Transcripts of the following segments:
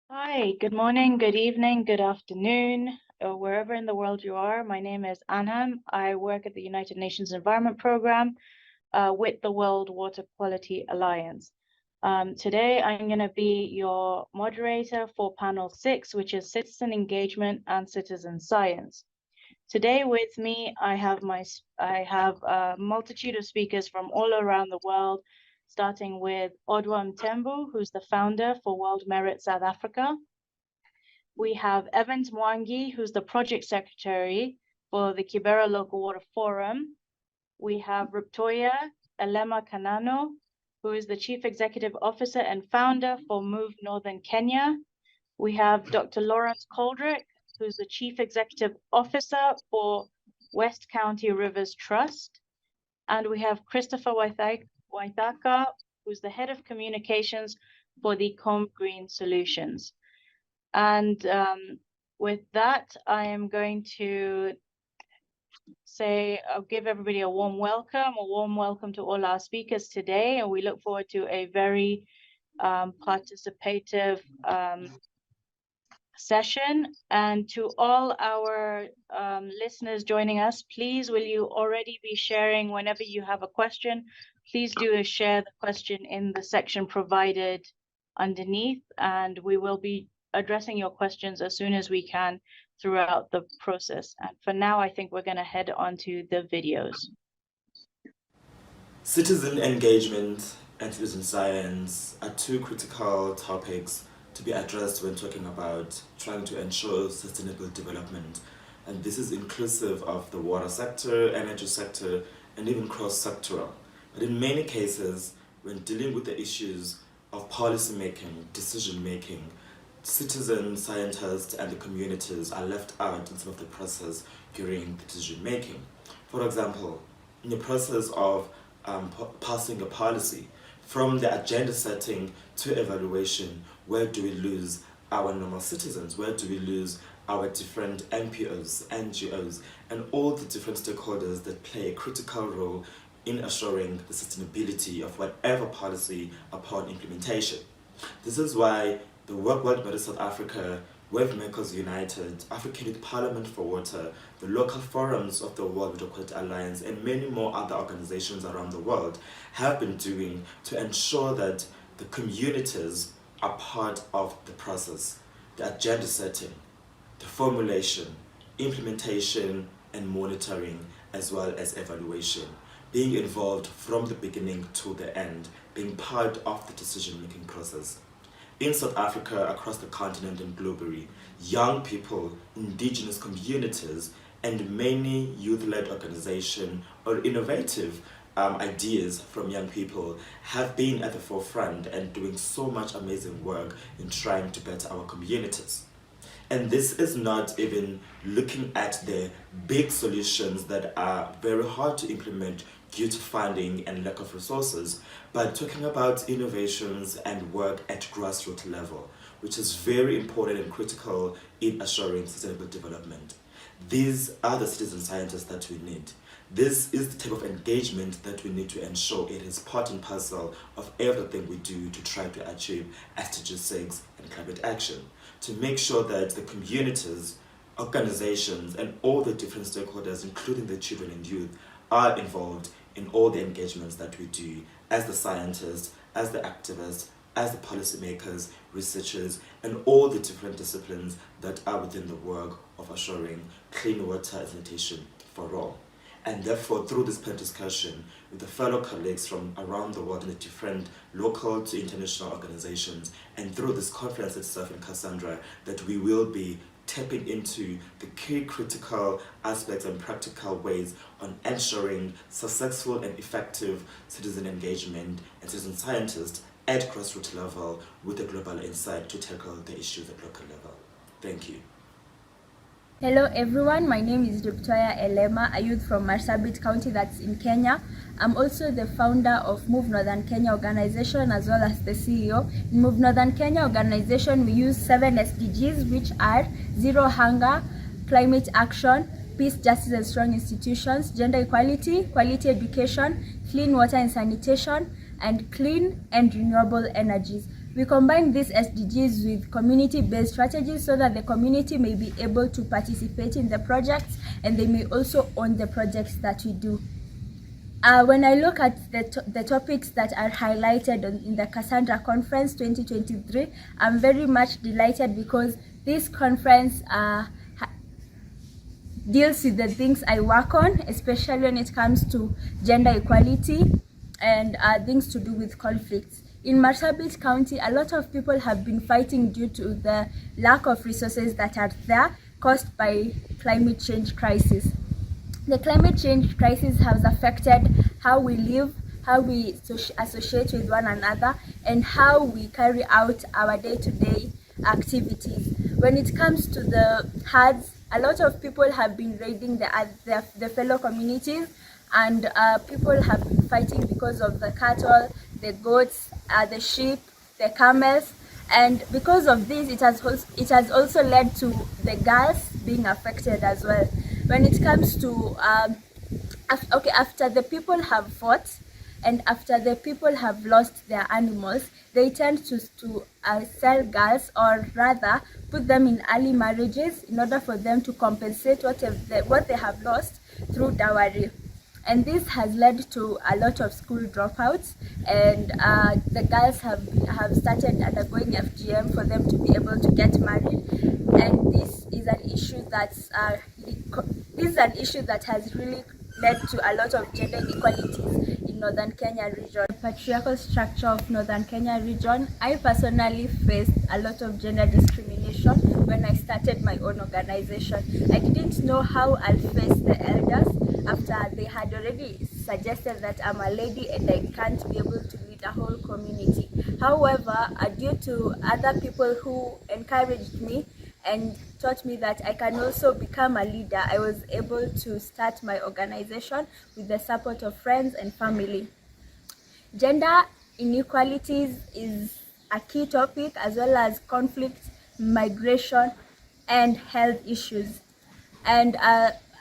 Hi, good morning, good evening, good afternoon, or wherever in the world you are. My name is ANHAM. I work at the United Nations Environment Program with the World Water Quality Alliance. Today, I'm going to be your moderator for panel 6, which is Citizen Engagement and Citizen Science. Today with me, I have a multitude of speakers from all around the world, starting with Odwa Mtembu, who's the founder for World Merit South Africa. We have Evans Mwangi, who's the project secretary for the Kibera Local Water Forum. We have Ruptoya Elema Kanano, who is the chief executive officer and founder for Move Northern Kenya. We have Dr. Lawrence Coldrick, who's the chief executive officer for West County Rivers Trust. And we have Christopher Waithaka, who's the head of communications for the Com Green Solutions. And with that, I am going to I'll give everybody a warm welcome to all our speakers today. And we look forward to a very participative session. And to all our listeners joining us, please, will you already be sharing whenever you have a question? Please do share the question in the section provided underneath, and we will be addressing your questions as soon as we can throughout the process. And for now, I think we're going to head on to the videos. Citizen engagement and citizen science are two critical topics to be addressed when talking about trying to ensure sustainable development. And this is inclusive of the water sector, energy sector, and even cross-sectoral. But in many cases, when dealing with the issues of policy-making, decision-making, citizen scientists and the communities are left out in some of the process during the decision-making. For example, in the process of passing a policy, from the agenda setting to evaluation, where do we lose our normal citizens? Where do we lose our different NPOs, NGOs, and all the different stakeholders that play a critical role in assuring the sustainability of whatever policy upon implementation? This is why the World Merit South Africa, Wavemakers United, African Youth Parliament for Water, the local forums of the World Water Quality Alliance, and many more other organizations around the world have been doing to ensure that the communities are part of the process, the agenda setting, the formulation, implementation, and monitoring, as well as evaluation, being involved from the beginning to the end, being part of the decision-making process. In South Africa, across the continent and globally, young people, indigenous communities, and many youth-led organizations or innovative ideas from young people have been at the forefront and doing so much amazing work in trying to better our communities. And this is not even looking at the big solutions that are very hard to implement due to funding and lack of resources, but talking about innovations and work at grassroots level, which is very important and critical in assuring sustainable development. These are the citizen scientists that we need. This is the type of engagement that we need to ensure it is part and parcel of everything we do to try to achieve SDG 6 and climate action, to make sure that the communities, organizations, and all the different stakeholders, including the children and youth, are involved in all the engagements that we do as the scientists, as the activists, as the policymakers, researchers, and all the different disciplines that are within the work of assuring clean water and sanitation for all. And therefore, through this panel discussion with the fellow colleagues from around the world in the different local to international organizations, and through this conference itself in Cassandra, that we will be tapping into the key critical aspects and practical ways on ensuring successful and effective citizen engagement and citizen scientists at grassroots level with a global insight to tackle the issues at local level. Thank you. Hello everyone, my name is Ruptoya Elema, a youth from Marsabit County that's in Kenya. I'm also the founder of Move Northern Kenya organization as well as the CEO. In Move Northern Kenya organization, we use 7 SDGs, which are zero hunger, climate action, peace, justice and strong institutions, gender equality, quality education, clean water and sanitation, and clean and renewable energies. We combine these SDGs with community-based strategies so that the community may be able to participate in the projects and they may also own the projects that we do. When I look at the topics that are highlighted in the Cassandra Conference 2023, I'm very much delighted because this conference deals with the things I work on, especially when it comes to gender equality and things to do with conflicts. In Marsabit County, a lot of people have been fighting due to the lack of resources that are there caused by climate change crisis. The climate change crisis has affected how we live, how we associate with one another, and how we carry out our day-to-day activities. When it comes to the herds, a lot of people have been raiding the fellow communities, and people have been fighting because of the cattle, the goats, the sheep, the camels, and because of this, it has also led to the girls being affected as well. When it comes to after the people have fought and after the people have lost their animals, they tend to sell girls, or rather put them in early marriages in order for them to compensate what they have lost through dowry. And this has led to a lot of school dropouts, and the girls have started undergoing FGM for them to be able to get married. And this is an issue that has really led to a lot of gender inequalities in Northern Kenya region. The patriarchal structure of Northern Kenya region, I personally faced a lot of gender discrimination when I started my own organization. I didn't know how I'll face the elders after they had already suggested that I'm a lady and I can't be able to lead a whole community. However, due to other people who encouraged me and taught me that I can also become a leader, I was able to start my organization with the support of friends and family. Gender inequalities is a key topic, as well as conflict, migration, and health issues. And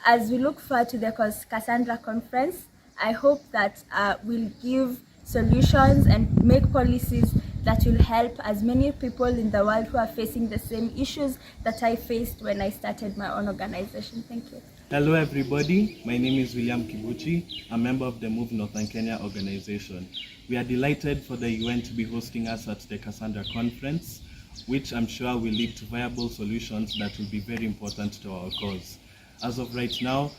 as we look forward to the Cassandra Conference, I hope that we'll give solutions and make policies that will help as many people in the world who are facing the same issues that I faced when I started my own organization. Thank you. Hello everybody, my name is William Kibuchi, a member of the Move Northern Kenya organization. We are delighted for the UN to be hosting us at the Cassandra Conference, which I'm sure will lead to viable solutions that will be very important to our cause. As of right now,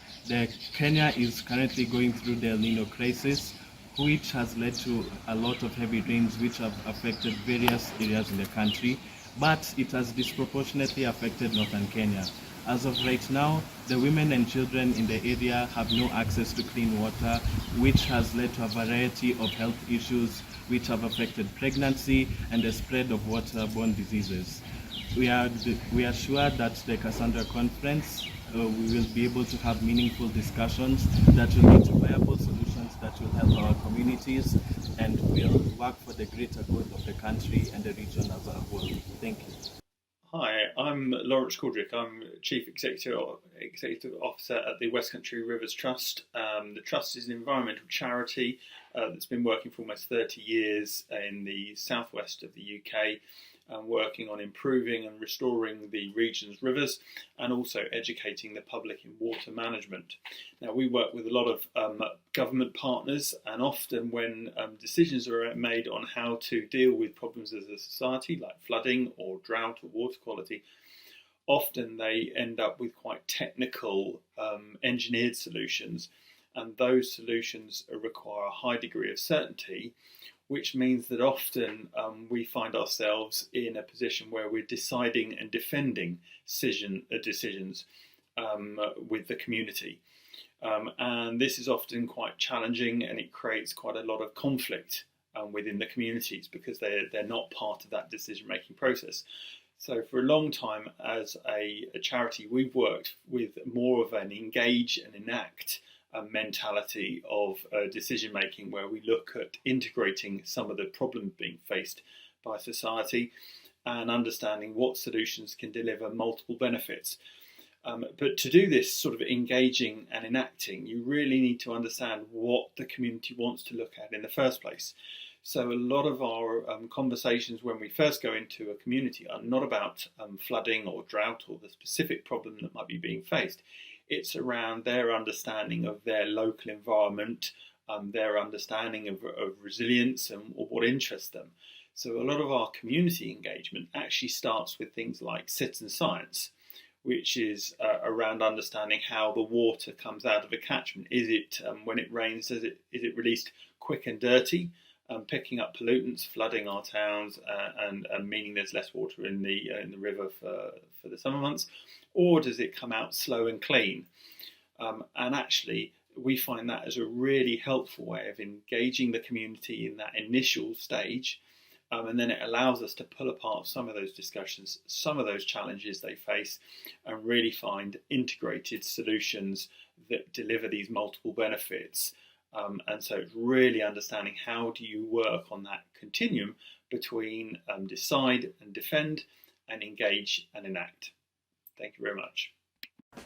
Kenya is currently going through the El Nino crisis, which has led to a lot of heavy rains which have affected various areas in the country, but it has disproportionately affected Northern Kenya. As of right now, the women and children in the area have no access to clean water, which has led to a variety of health issues which have affected pregnancy and the spread of waterborne diseases. We are sure that the Cassandra Conference we will be able to have meaningful discussions that will lead to viable solutions that will help our communities and will work for the greater good of the country and the region as a whole. Thank you. Hi, I'm Lawrence Caldrick. I'm Chief Executive Officer at the West Country Rivers Trust. The Trust is an environmental charity that's been working for almost 30 years in the southwest of the UK, working on improving and restoring the region's rivers and also educating the public in water management. Now, we work with a lot of government partners, and often when decisions are made on how to deal with problems as a society like flooding or drought or water quality, often they end up with quite technical engineered solutions, and those solutions require a high degree of certainty, which means that often we find ourselves in a position where we're deciding and defending decisions with the community. And this is often quite challenging, and it creates quite a lot of conflict within the communities because they're not part of that decision-making process. So for a long time as a charity, we've worked with more of an engage and enact mentality of decision making, where we look at integrating some of the problems being faced by society and understanding what solutions can deliver multiple benefits. But to do this sort of engaging and enacting, you really need to understand what the community wants to look at in the first place. So a lot of our conversations when we first go into a community are not about flooding or drought or the specific problem that might be being faced. It's around their understanding of their local environment, their understanding of resilience and what interests them. So a lot of our community engagement actually starts with things like citizen science, which is around understanding how the water comes out of a catchment. Is it, when it rains, is it released quick and dirty, picking up pollutants, flooding our towns, and meaning there's less water in the river for the summer months, or does it come out slow and clean? And actually, we find that as a really helpful way of engaging the community in that initial stage. And then it allows us to pull apart some of those discussions, some of those challenges they face, and really find integrated solutions that deliver these multiple benefits. And so it's really understanding how do you work on that continuum between decide and defend, and engage and enact. Thank you very much.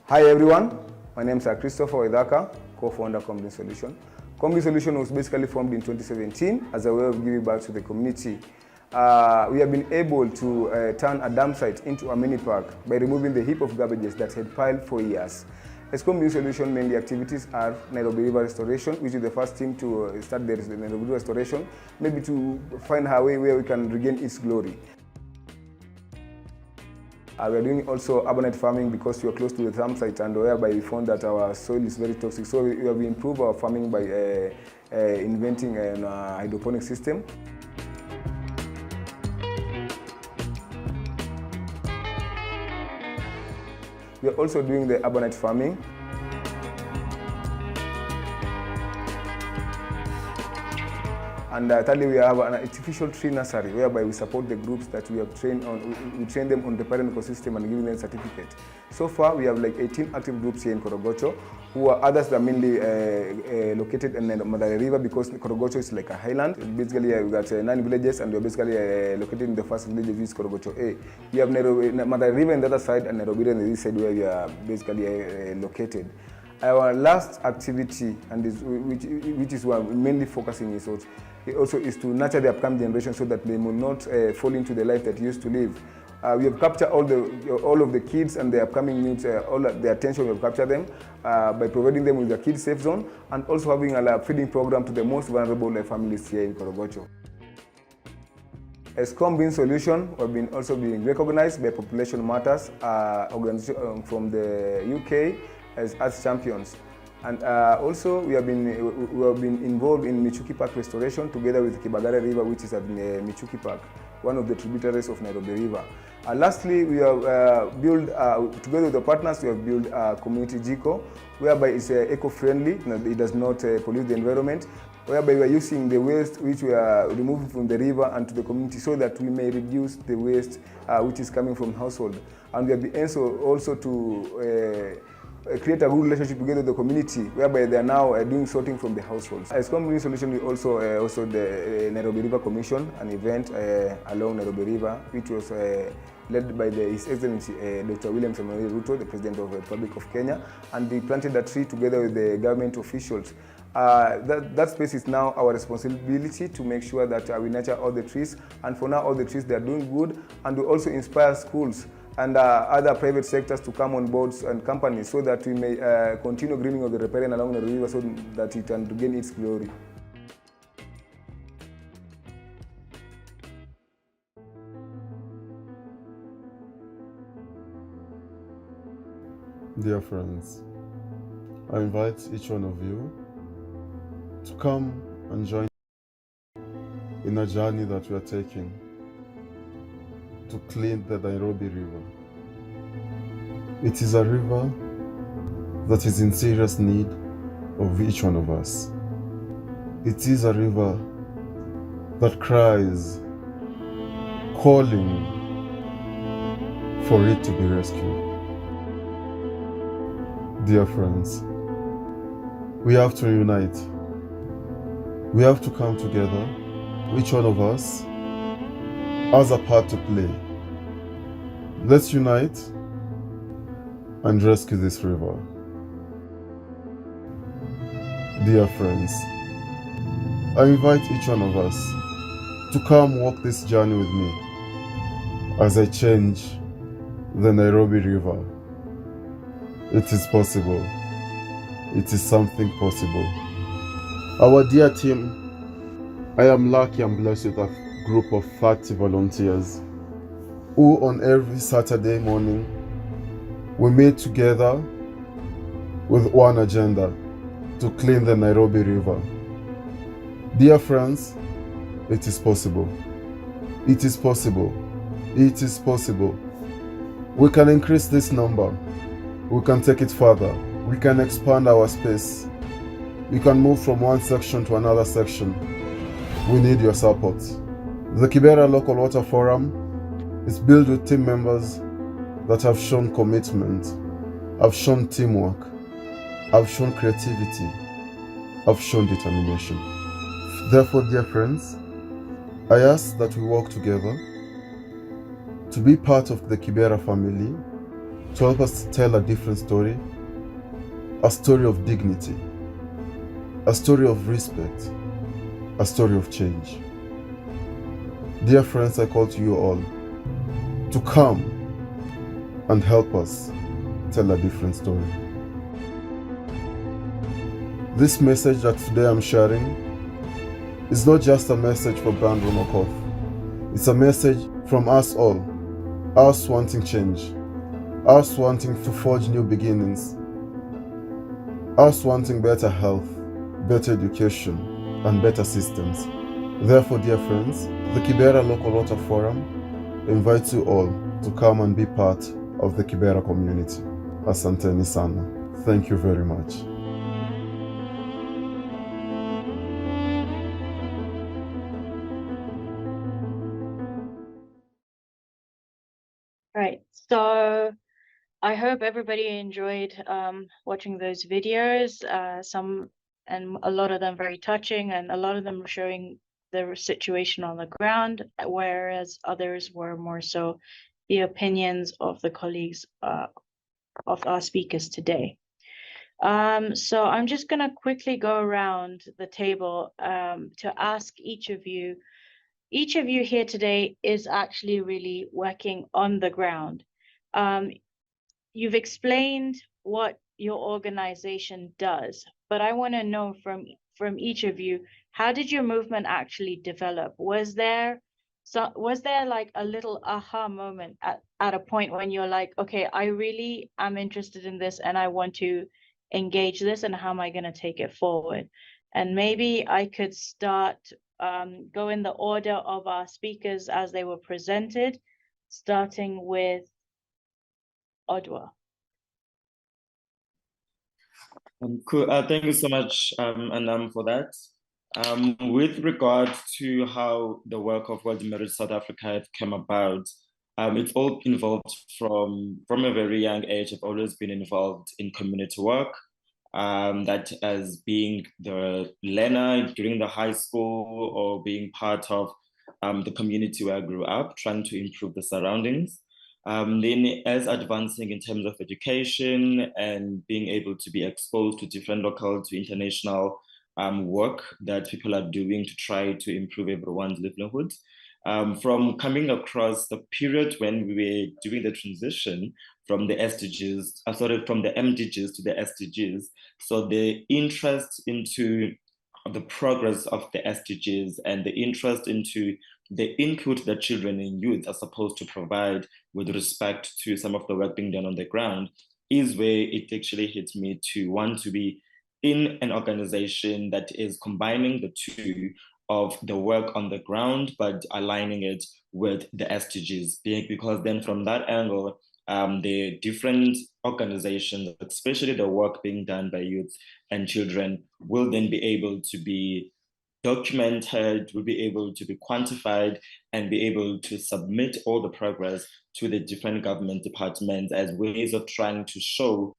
Hi everyone, my name is Christopher Oidaka, co-founder of Combi Solution. Combi Solution was basically formed in 2017 as a way of giving back to the community. We have been able to turn a dam site into a mini park by removing the heap of garbages that had piled for years. As Combi Solution, mainly activities are Nairobi River restoration, which is the first team to start the Nairobi River restoration, maybe to find a way where we can regain its glory. We are doing also urbanite farming because we are close to the dam site, and whereby we found that our soil is very toxic. So we have improved our farming by inventing a hydroponic system. We are also doing the urbanite farming. And thirdly, we have an artificial tree nursery whereby we support the groups that we have trained on. We train them on the parent ecosystem and giving them certificate. So far, we have like 18 active groups here in Korogocho, who are others that are mainly located in the Madare River, because Korogocho is like a highland. Basically, we got 9 villages, and we're basically located in the first village, which is Korogocho A. We have Madare River on the other side and Nairobi on this side, where we are basically located. Our last activity, and which is what we're mainly focusing on, also is to nurture the upcoming generation so that they will not fall into the life that used to live. We have captured all of the kids and the upcoming youth, all the attention. We have captured them by providing them with a kids safe zone, and also having a feeding program to the most vulnerable families here in Korogocho. As Combi Solution, we've been also being recognized by Population Matters organization from the UK as Earth Champions. And also we have been involved in Michuki Park restoration together with Kibagare River, which is at Michuki Park, one of the tributaries of Nairobi River. Lastly, we have built, together with the partners, we have built a community GECO, whereby it's eco-friendly, it does not pollute the environment, whereby we are using the waste which we are removing from the river and to the community, so that we may reduce the waste which is coming from household. And we have been also to create a good relationship together with the community, whereby they are now doing sorting from the households. As Combi Solution, we also the Nairobi River Commission, an event along Nairobi River, which was led by His Excellency Dr. William Samoei Ruto, the President of the Republic of Kenya, and they planted a tree together with the government officials. That space is now our responsibility to make sure that we nurture all the trees, and for now all the trees, they are doing good, and we also inspire schools and other private sectors to come on boards and companies, so that we may continue greening of the riparian along the river, so that it can regain its glory. Dear friends, I invite each one of you to come and join in a journey that we are taking to clean the Nairobi River. It is a river that is in serious need of each one of us. It is a river that cries, calling for it to be rescued. Dear friends, we have to unite. We have to come together. Each one of us has a part to play. Let's unite and rescue this river. Dear friends, I invite each one of us to come walk this journey with me as I change the Nairobi River. It is possible. It is something possible. Our dear team, I am lucky and blessed with a group of 30 volunteers who on every Saturday morning we meet together with one agenda: to clean the Nairobi River. Dear friends, it is possible. It is possible. It is possible. We can increase this number. We can take it further. We can expand our space. We can move from one section to another section. We need your support. The Kibera Local Water Forum is built with team members that have shown commitment, have shown teamwork, have shown creativity, have shown determination. Therefore, dear friends, I ask that we work together to be part of the Kibera family, to help us tell a different story, a story of dignity, a story of respect, a story of change. Dear friends, I call to you all to come and help us tell a different story. This message that today I'm sharing is not just a message for Brand Romakoff. It's a message from us all, us wanting change, us wanting to forge new beginnings, us wanting better health, better education, and better systems. Therefore, dear friends, the Kibera Local Water Forum invites you all to come and be part of the Kibera community. Asanteni sana. Thank you very much. Right, so I hope everybody enjoyed watching those videos. A lot of them very touching, and a lot of them were showing the situation on the ground, whereas others were more so the opinions of the colleagues of our speakers today. So I'm just going to quickly go around the table to ask each of you. Each of you here today is actually really working on the ground. You've explained what your organization does, but I want to know from each of you, how did your movement actually develop? Was there like a little aha moment at a point when you're like, okay, I really am interested in this and I want to engage this, and how am I going to take it forward? And maybe I could start go in the order of our speakers as they were presented, starting with Odwa. Cool. Thank you so much, Anam, for that. With regard to how the work of World Marriage South Africa came about, it's all involved from a very young age. I've always been involved in community work, that as being the learner during the high school or being part of the community where I grew up, trying to improve the surroundings. Then as advancing in terms of education and being able to be exposed to different local to international work that people are doing to try to improve everyone's livelihood. From coming across the period when we were doing the transition from the SDGs, from the MDGs to the SDGs. So the interest into the progress of the SDGs and the interest into the input that children and youth are supposed to provide with respect to some of the work being done on the ground is where it actually hit me to want to be in an organization that is combining the two of the work on the ground, but aligning it with the SDGs, because then from that angle, the different organizations, especially the work being done by youth and children, will then be able to be documented, will be able to be quantified, and be able to submit all the progress to the different government departments as ways of trying to show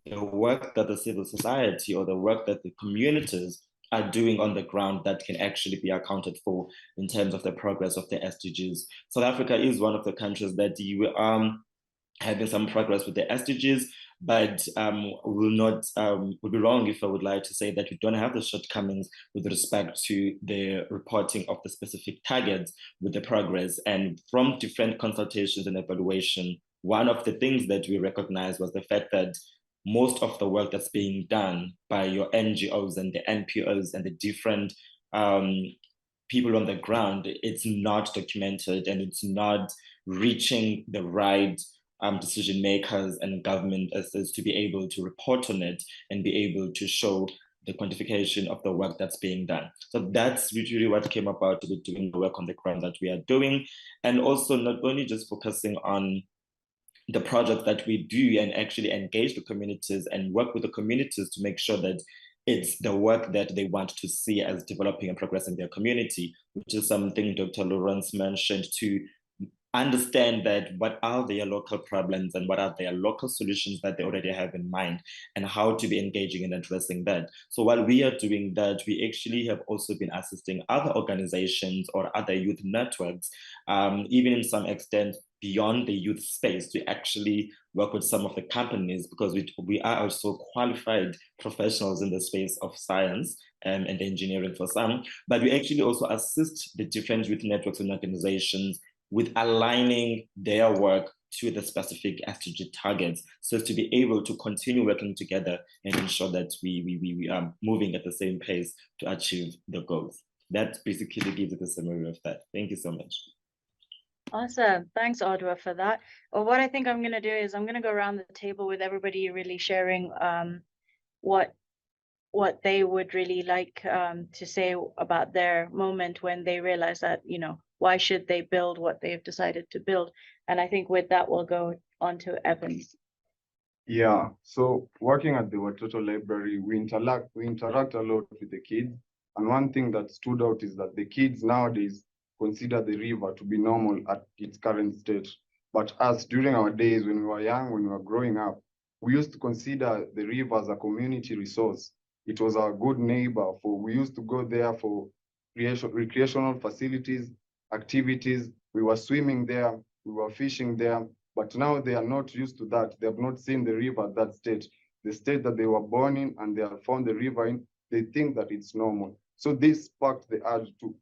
the work that the civil society or the work that the communities are doing on the ground that can actually be accounted for in terms of the progress of the SDGs. South Africa is one of the countries that you having some progress with the SDGs, but would be wrong if I would like to say that we don't have the shortcomings with respect to the reporting of the specific targets with the progress. And from different consultations and evaluation, one of the things that we recognized was the fact that most of the work that's being done by your NGOs and the NPOs and the different people on the ground, it's not documented and it's not reaching the right decision makers and government as to be able to report on it and be able to show the quantification of the work that's being done. So that's really what came about to be doing the work on the ground that we are doing. And also not only just focusing on the project that we do and actually engage the communities and work with the communities to make sure that it's the work that they want to see as developing and progressing their community, which is something Dr. Lawrence mentioned, to understand that what are their local problems and what are their local solutions that they already have in mind and how to be engaging and addressing that. So while we are doing that, we actually have also been assisting other organizations or other youth networks, even in some extent beyond the youth space, to actually work with some of the companies, because we are also qualified professionals in the space of science and engineering for some, but we actually also assist the different youth networks and organizations with aligning their work to the specific SDG targets, so as to be able to continue working together and ensure that we are moving at the same pace to achieve the goals. That basically gives it a summary of that. Thank you so much. Awesome. Thanks, Audra, for that. Well, what I think I'm going to do is I'm going to go around the table with everybody really sharing what they would really like to say about their moment when they realize that, you know, why should they build what they've decided to build? And I think with that, we'll go on to Evans. Yeah, so working at the Watoto Library, we interact a lot with the kids. And one thing that stood out is that the kids nowadays consider the river to be normal at its current state. But us, during our days when we were young, when we were growing up, we used to consider the river as a community resource. It was our good neighbor. We used to go there for recreational facilities, activities. We were swimming there, we were fishing there. But now they are not used to that. They have not seen the river at that state. The state that they were born in and they have found the river in, they think that it's normal. So this sparked the urge to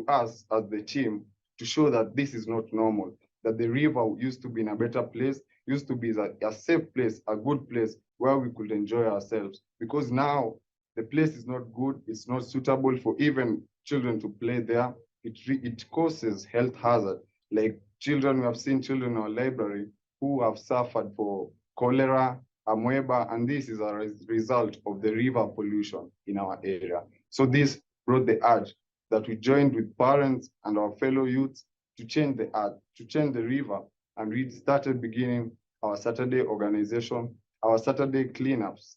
us as the team to show that this is not normal, that the river used to be in a better place, used to be a safe place, a good place where we could enjoy ourselves. Because now the place is not good, it's not suitable for even children to play there. It causes health hazard. Like children, we have seen children in our library who have suffered for cholera, amoeba, and this is a result of the river pollution in our area. So this brought the urge that we joined with parents and our fellow youths to change the river, and we started beginning our Saturday organization, our Saturday cleanups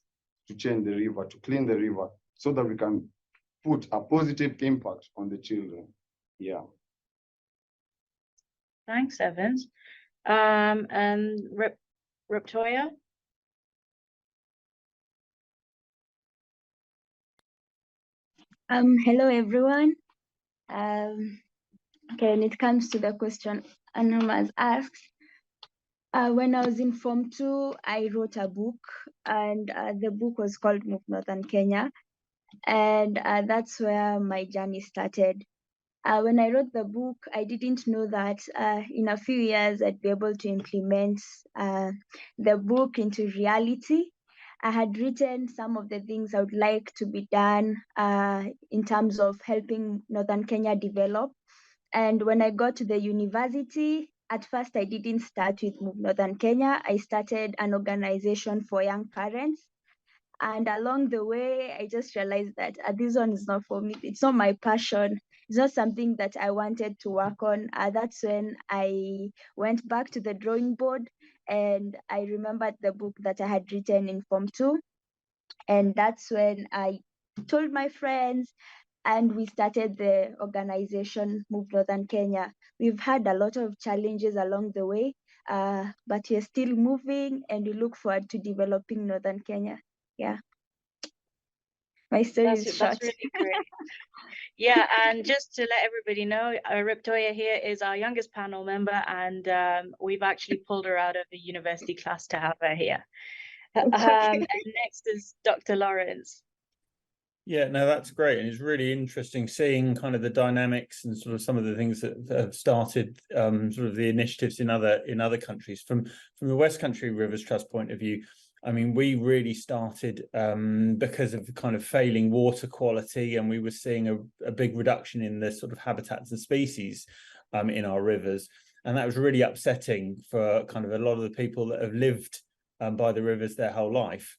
to change the river, to clean the river, so that we can put a positive impact on the children. Yeah. Thanks, Evans. And Riptoya? Hello everyone. Okay, when it comes to the question ANHAM has asked, when I was in Form 2, I wrote a book, and the book was called Move Northern Kenya, and that's where my journey started. When I wrote the book, I didn't know that in a few years I'd be able to implement the book into reality. I had written some of the things I would like to be done in terms of helping Northern Kenya develop. And when I got to the university, at first I didn't start with Move Northern Kenya. I started an organization for young parents. And along the way, I just realized that this one is not for me. It's not my passion. It's not something that I wanted to work on. That's when I went back to the drawing board, and I remembered the book that I had written in Form 2. And that's when I told my friends, and we started the organization Move Northern Kenya. We've had a lot of challenges along the way, but we're still moving, and we look forward to developing Northern Kenya. Yeah. My story is short. That's really great. Yeah, and just to let everybody know, Riptoya here is our youngest panel member, and we've actually pulled her out of the university class to have her here. And next is Dr. Lawrence. Yeah, no, that's great. And it's really interesting seeing kind of the dynamics and sort of some of the things that have started sort of the initiatives in other countries. From the West Country Rivers Trust point of view, I mean, we really started because of the kind of failing water quality, and we were seeing a big reduction in the sort of habitats and species in our rivers. And that was really upsetting for kind of a lot of the people that have lived by the rivers their whole life.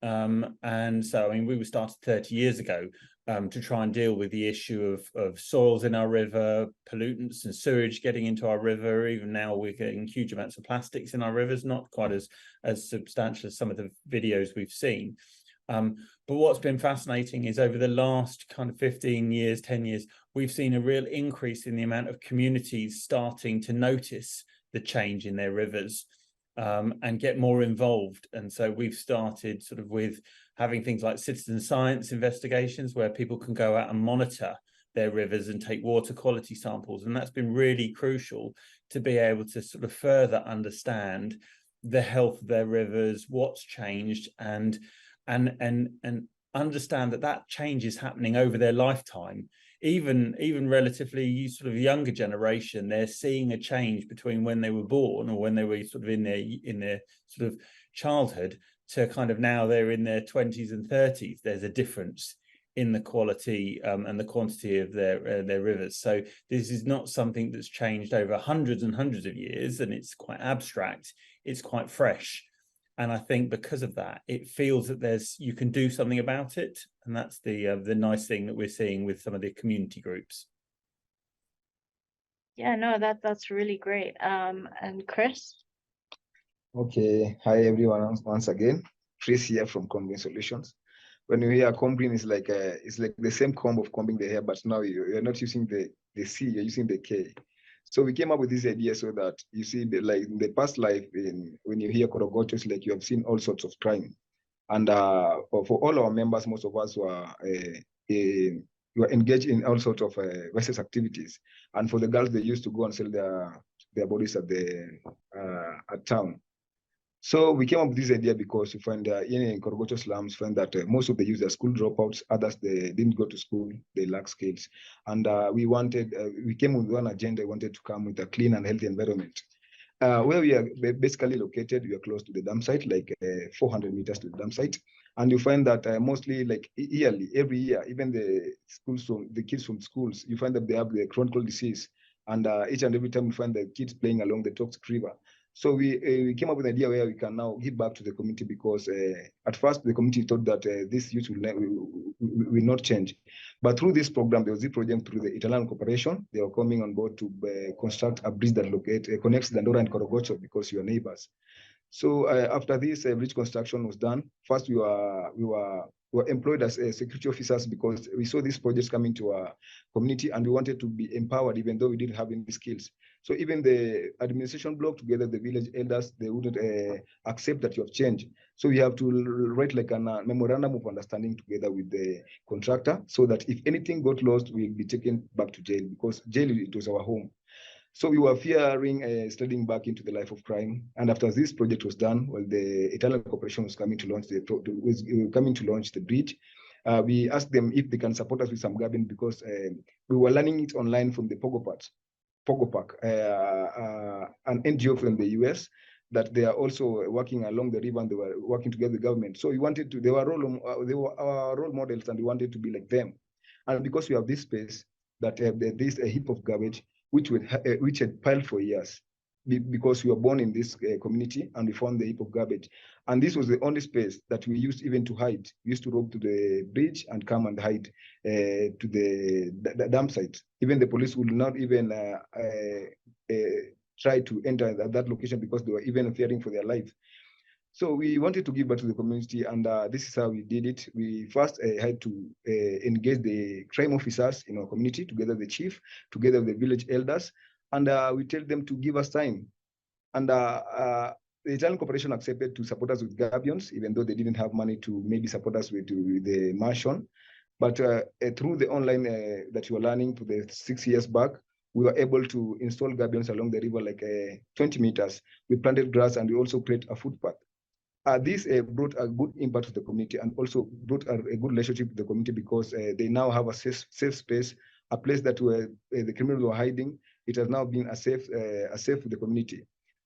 And so, I mean, we were started 30 years ago to try and deal with the issue of soils in our river, pollutants and sewage getting into our river. Even now we're getting huge amounts of plastics in our rivers, not quite as substantial as some of the videos we've seen. But what's been fascinating is over the last kind of 15 years, 10 years, we've seen a real increase in the amount of communities starting to notice the change in their rivers. And get more involved. And so we've started sort of with having things like citizen science investigations where people can go out and monitor their rivers and take water quality samples. And that's been really crucial to be able to sort of further understand the health of their rivers, what's changed, and understand that change is happening over their lifetime. Even relatively sort of younger generation, they're seeing a change between when they were born or when they were sort of in their sort of childhood to kind of now they're in their 20s and 30s. There's a difference in the quality and the quantity of their rivers. So this is not something that's changed over hundreds and hundreds of years, and it's quite abstract. It's quite fresh. And I think because of that, it feels that you can do something about it. And that's the nice thing that we're seeing with some of the community groups. Yeah, no, that's really great. And Chris? Okay, hi everyone once again. Chris here from Combing Solutions. When you hear combing, it's like the same comb of combing the hair, but now you're not using the C, you're using the K. So we came up with this idea so that you see, like in the past life, when you hear Korogochos, like you have seen all sorts of crime. And for all our members, most of us were engaged in all sorts of vicious activities. And for the girls, they used to go and sell their bodies at town. So we came up with this idea because we find in Korogocho slums, find that most of the youth are school dropouts, others they didn't go to school, they lack skills. And we came with one agenda, we wanted to come with a clean and healthy environment. Where we are basically located, we are close to the dam site, like 400 meters to the dam site. And you find that mostly like every year, even the kids from schools, you find that they have the chronic disease. And each and every time we find the kids playing along the toxic river. So we came up with an idea where we can now give back to the community because at first the community thought that this youth will not change. But through this program, there was this project through the Italian Corporation. They are coming on board to construct a bridge that connects Dandora and Korogocho because you are neighbors. So after this bridge construction was done, first we were employed as security officers because we saw these projects coming to our community and we wanted to be empowered even though we didn't have any skills. So even the administration block together, the village elders, they wouldn't accept that you have changed. So we have to write like a memorandum of understanding together with the contractor so that if anything got lost, we'll be taken back to jail because jail, it was our home. So we were fearing sliding back into the life of crime. And after this project was done, well, the Italian Corporation was coming to launch the bridge. We asked them if they can support us with some gabbing because we were learning it online from the Pogopac, an NGO from the US, that they are also working along the river and they were working together with the government. So we wanted to, they were our role models and we wanted to be like them. And because we have this space that there's a heap of garbage, which had piled for years because we were born in this community and we found the heap of garbage. And this was the only space that we used even to hide. We used to rope to the bridge and come and hide to the dam site. Even the police would not even try to enter that location because they were even fearing for their life. So we wanted to give back to the community, and this is how we did it. We first had to engage the crime officers in our community, together the chief, together with the village elders, and we tell them to give us time. And the Italian Corporation accepted to support us with gabions, even though they didn't have money to maybe support us with the mansion. But through the online that you were learning for the 6 years back, we were able to install gabions along the river like 20 meters. We planted grass and we also create a footpath. This brought a good impact to the community and also brought a good relationship with the community because they now have a safe space, a place that where the criminals were hiding. It has now been a safe for the community.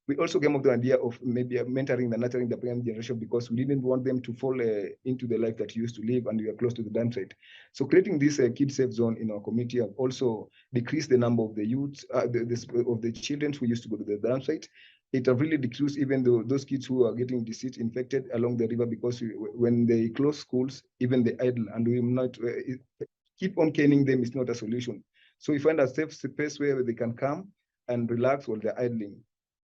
We also came up with the idea of maybe mentoring and nurturing the young generation because we didn't want them to fall into the life that you used to live and we are close to the dam site. So creating this kid safe zone in our community have also decreased the number of the youths, of the children who used to go to the dam site. It have really decreased even though those kids who are getting disease infected along the river because when they close schools, even they idle and we not keep on caning them is not a solution. So we find a safe space where they can come and relax while they're idling.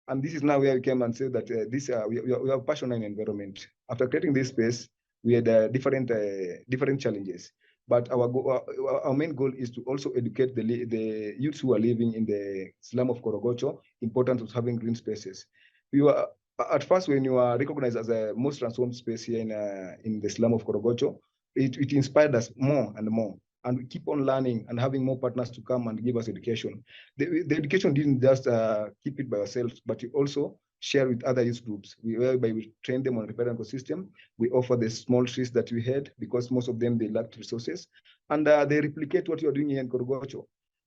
And this is now where we came and said that we have passion in environment. After creating this space, we had different challenges. But our main goal is to also educate the youths who are living in the slum of Korogocho, importance of having green spaces. We were at first when you are recognized as a most transformed space here in the slum of Korogocho, it inspired us more and more. And we keep on learning and having more partners to come and give us education. The education didn't just keep it by ourselves, but we also share with other youth groups, whereby we train them on repair ecosystem. We offer the small trees that we had because most of them, they lacked resources. And they replicate what you're doing here in Korogocho.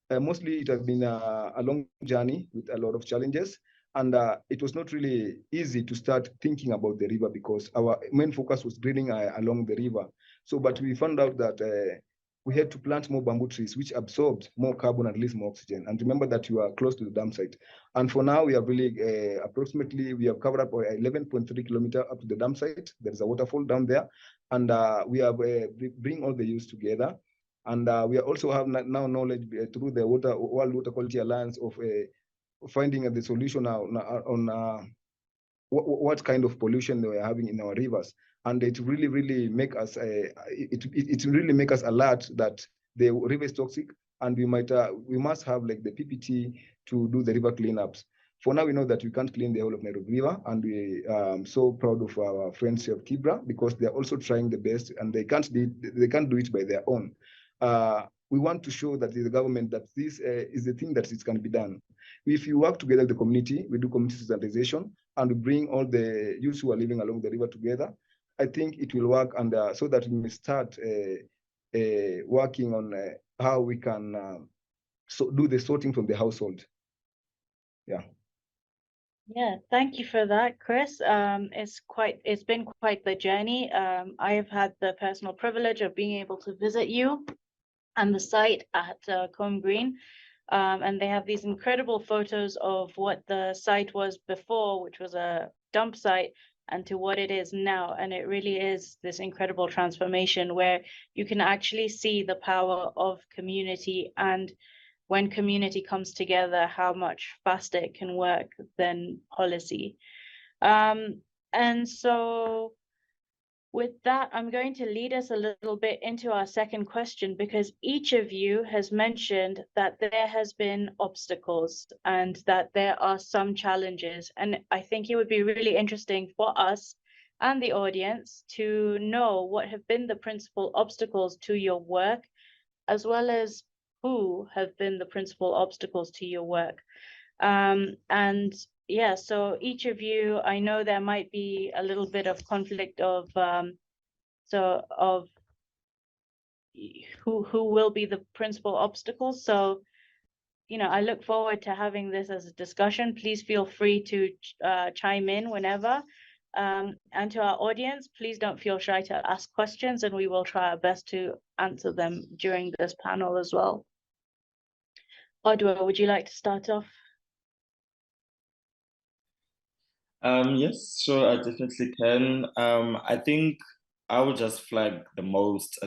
Mostly it has been a long journey with a lot of challenges. And it was not really easy to start thinking about the river because our main focus was greening along the river. So, but we found out that we had to plant more bamboo trees, which absorbed more carbon and released more oxygen. And remember that you are close to the dam site. And for now, we have really approximately, we have covered up 11.3 kilometers up to the dam site. There is a waterfall down there. And we have bring all the youths together. And we also have now knowledge through the World Water Quality Alliance of finding the solution on what kind of pollution they were having in our rivers. And it really make us it really make us alert that the river is toxic, and we must have like the PPT to do the river cleanups. For now, we know that we can't clean the whole of Nairobi River, and we are so proud of our friends here of Kibra because they're also trying the best, and they can't do it by their own. We want to show that the government that this is the thing that it can be done. If you work together with the community, we do community sensitization, and we bring all the youths who are living along the river together. I think it will work, and so that we may start working on how we can do the sorting from the household. Yeah. Yeah, thank you for that, Chris. It's been quite the journey. I have had the personal privilege of being able to visit you and the site at Combe Green. And they have these incredible photos of what the site was before, which was a dump site, and to what it is now. And it really is this incredible transformation where you can actually see the power of community, and when community comes together, how much faster it can work than policy. And so with that, I'm going to lead us a little bit into our second question, because each of you has mentioned that there has been obstacles and that there are some challenges. And I think it would be really interesting for us and the audience to know what have been the principal obstacles to your work, as well as who have been the principal obstacles to your work. And yeah, so each of you, I know there might be a little bit of conflict of who will be the principal obstacles. So, you know, I look forward to having this as a discussion. Please feel free to chime in whenever. And to our audience, please don't feel shy to ask questions, and we will try our best to answer them during this panel as well. Odwa, would you like to start off? Yes, sure, I definitely can. I think I would just flag the most,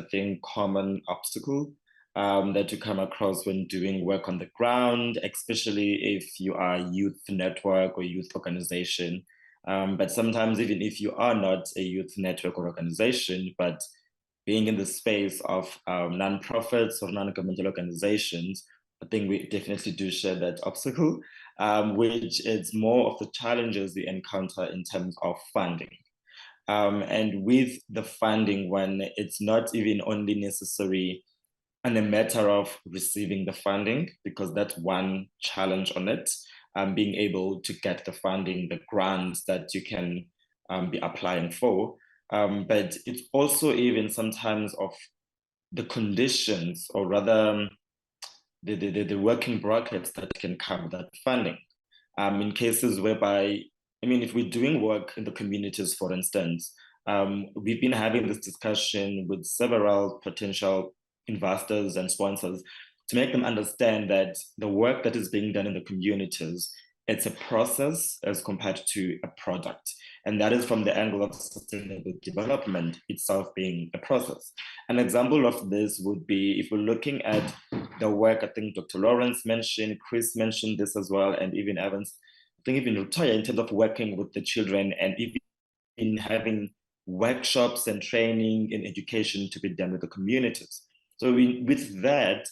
common obstacle that you come across when doing work on the ground, especially if you are a youth network or youth organization. But sometimes even if you are not a youth network or organization, but being in the space of nonprofits or non-governmental organizations, I think we definitely do share that obstacle, which is more of the challenges we encounter in terms of funding. And with the funding, when it's not even only necessary and a matter of receiving the funding, because that's one challenge on it, being able to get the funding, the grants that you can be applying for. But it's also even sometimes of the conditions, or rather the working brackets that can come with that funding. In cases whereby, I mean, if we're doing work in the communities, for instance, we've been having this discussion with several potential investors and sponsors to make them understand that the work that is being done in the communities, it's a process as compared to a product. And that is from the angle of sustainable development itself being a process. An example of this would be if we're looking at the work, I think Dr. Lawrence mentioned, Chris mentioned this as well, and even Evans, I think even Rutaya, in terms of working with the children and even having workshops and training and education to be done with the communities. So with that,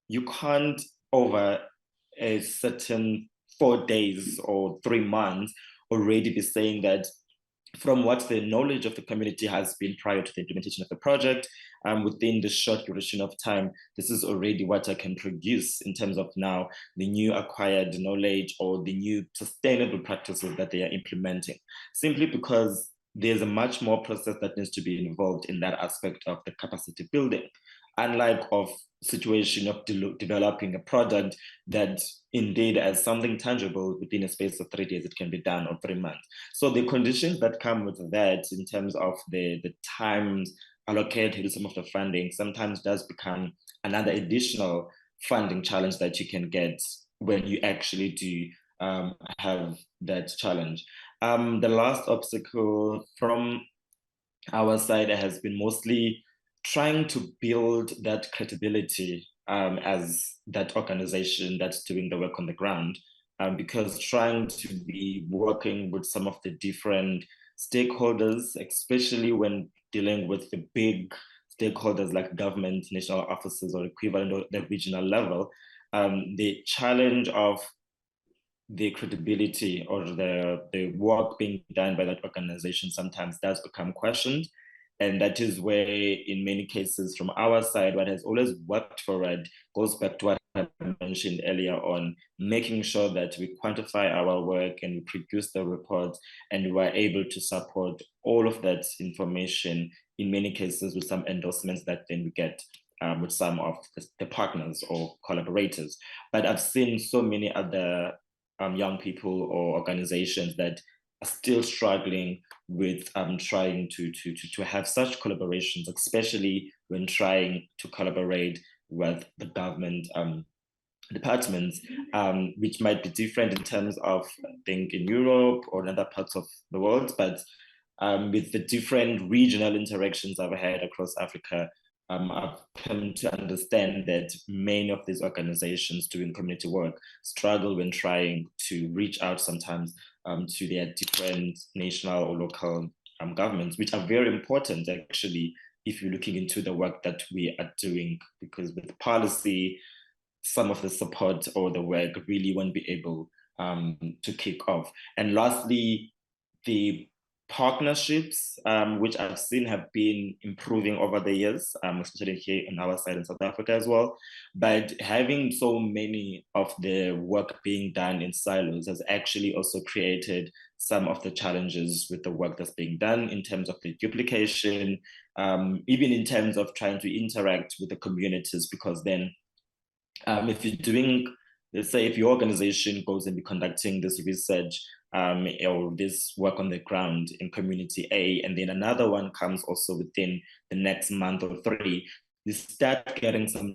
you can't over a certain 4 days or 3 months already be saying that from what the knowledge of the community has been prior to the implementation of the project, within the short duration of time, this is already what I can produce in terms of now the new acquired knowledge or the new sustainable practices that they are implementing, simply because there's a much more process that needs to be involved in that aspect of the capacity building. Unlike of situation of developing a product that indeed as something tangible within a space of 3 days, it can be done, or 3 months. So the conditions that come with that in terms of the times allocated to some of the funding sometimes does become another additional funding challenge that you can get when you actually do have that challenge. The last obstacle from our side has been mostly trying to build that credibility as that organization that's doing the work on the ground, because trying to be working with some of the different stakeholders, especially when dealing with the big stakeholders like government, national offices, or equivalent at the regional level, the challenge of the credibility or the work being done by that organization sometimes does become questioned. And that is where, in many cases from our side, what has always worked for it goes back to what I mentioned earlier on, making sure that we quantify our work and we produce the reports, and we are able to support all of that information, in many cases with some endorsements that then we get with some of the partners or collaborators. But I've seen so many other young people or organizations that are still struggling with trying to have such collaborations, especially when trying to collaborate with the government departments, which might be different in terms of, I think, in Europe or in other parts of the world, but with the different regional interactions I've had across Africa, I've come to understand that many of these organizations doing community work struggle when trying to reach out sometimes to their different national or local governments, which are very important actually if you're looking into the work that we are doing, because with policy, some of the support or the work really won't be able to kick off. And lastly, the partnerships, which I've seen have been improving over the years, especially here on our side in South Africa as well. But having so many of the work being done in silos has actually also created some of the challenges with the work that's being done in terms of the duplication, even in terms of trying to interact with the communities, because then if you're doing, let's say if your organization goes and be conducting this research or this work on the ground in community A, and then another one comes also within the next month or 3, you start getting some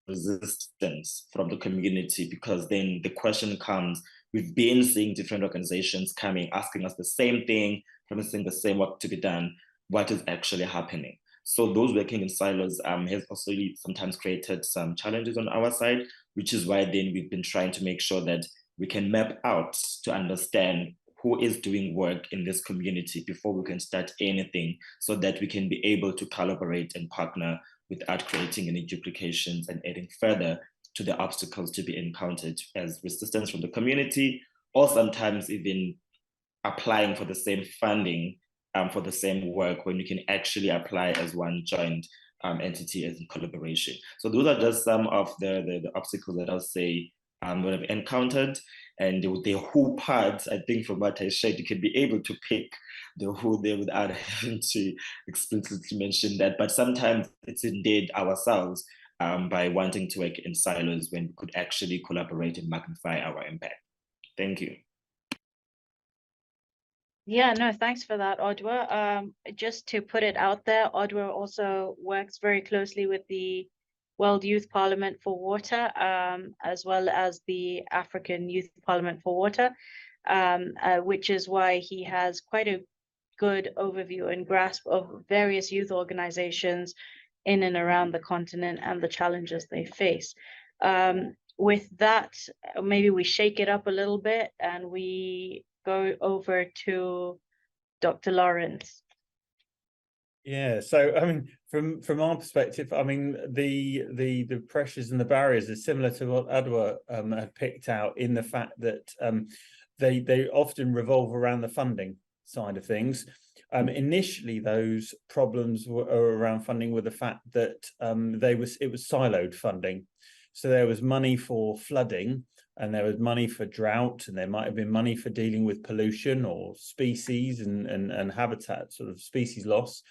resistance from the community, because then the question comes, we've been seeing different organizations coming, asking us the same thing, promising the same work to be done. What is actually happening? So those working in silos has also sometimes created some challenges on our side, which is why then we've been trying to make sure that we can map out to understand who is doing work in this community before we can start anything, so that we can be able to collaborate and partner without creating any duplications and adding further to the obstacles to be encountered as resistance from the community, or sometimes even applying for the same funding for the same work when you can actually apply as one joint entity as in collaboration. So those are just some of the obstacles that I'll say would have encountered. And the who part, I think from what I shared, you can be able to pick the who there without having to explicitly mention that. But sometimes it's indeed ourselves by wanting to work in silos when we could actually collaborate and magnify our impact. Thank you. Yeah, no, thanks for that, Odwa. Just to put it out there, Odwa also works very closely with the World Youth Parliament for Water, as well as the African Youth Parliament for Water, which is why he has quite a good overview and grasp of various youth organizations in and around the continent and the challenges they face. With that, maybe we shake it up a little bit and we go over to Dr. Lawrence. Yeah, so I mean, from our perspective, I mean, the pressures and the barriers are similar to what Adwa had picked out, in the fact that they often revolve around the funding side of things. Initially, those problems were around funding with the fact that it was siloed funding. So there was money for flooding, and there was money for drought, and there might have been money for dealing with pollution or species and habitat, sort of species loss.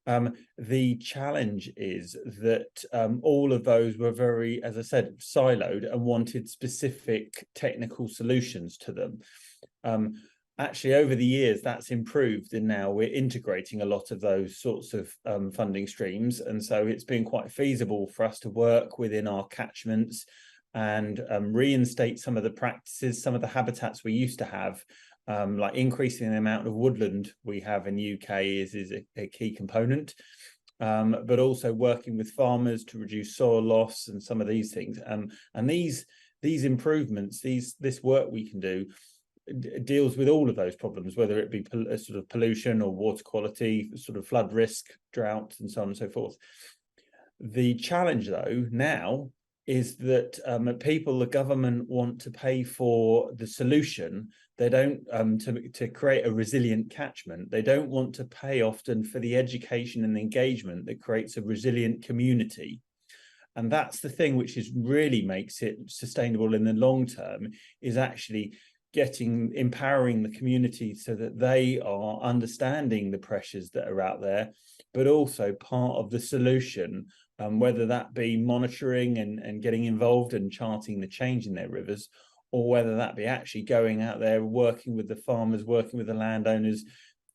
The challenge is that all of those were very, as I said, siloed and wanted specific technical solutions to them. Actually, over the years, that's improved, and now we're integrating a lot of those sorts of funding streams. And so it's been quite feasible for us to work within our catchments and reinstate some of the practices, some of the habitats we used to have, like increasing the amount of woodland we have in the UK is a key component, but also working with farmers to reduce soil loss and some of these things. And these improvements, this work we can do, deals with all of those problems, whether it be sort of pollution or water quality, sort of flood risk, drought, and so on and so forth. The challenge, though, now is that the government want to pay for the solution. They don't, to create a resilient catchment, they don't want to pay often for the education and engagement that creates a resilient community. And that's the thing which really makes it sustainable in the long term, is actually empowering the community so that they are understanding the pressures that are out there, but also part of the solution, whether that be monitoring and getting involved and charting the change in their rivers, or whether that be actually going out there, working with the farmers, working with the landowners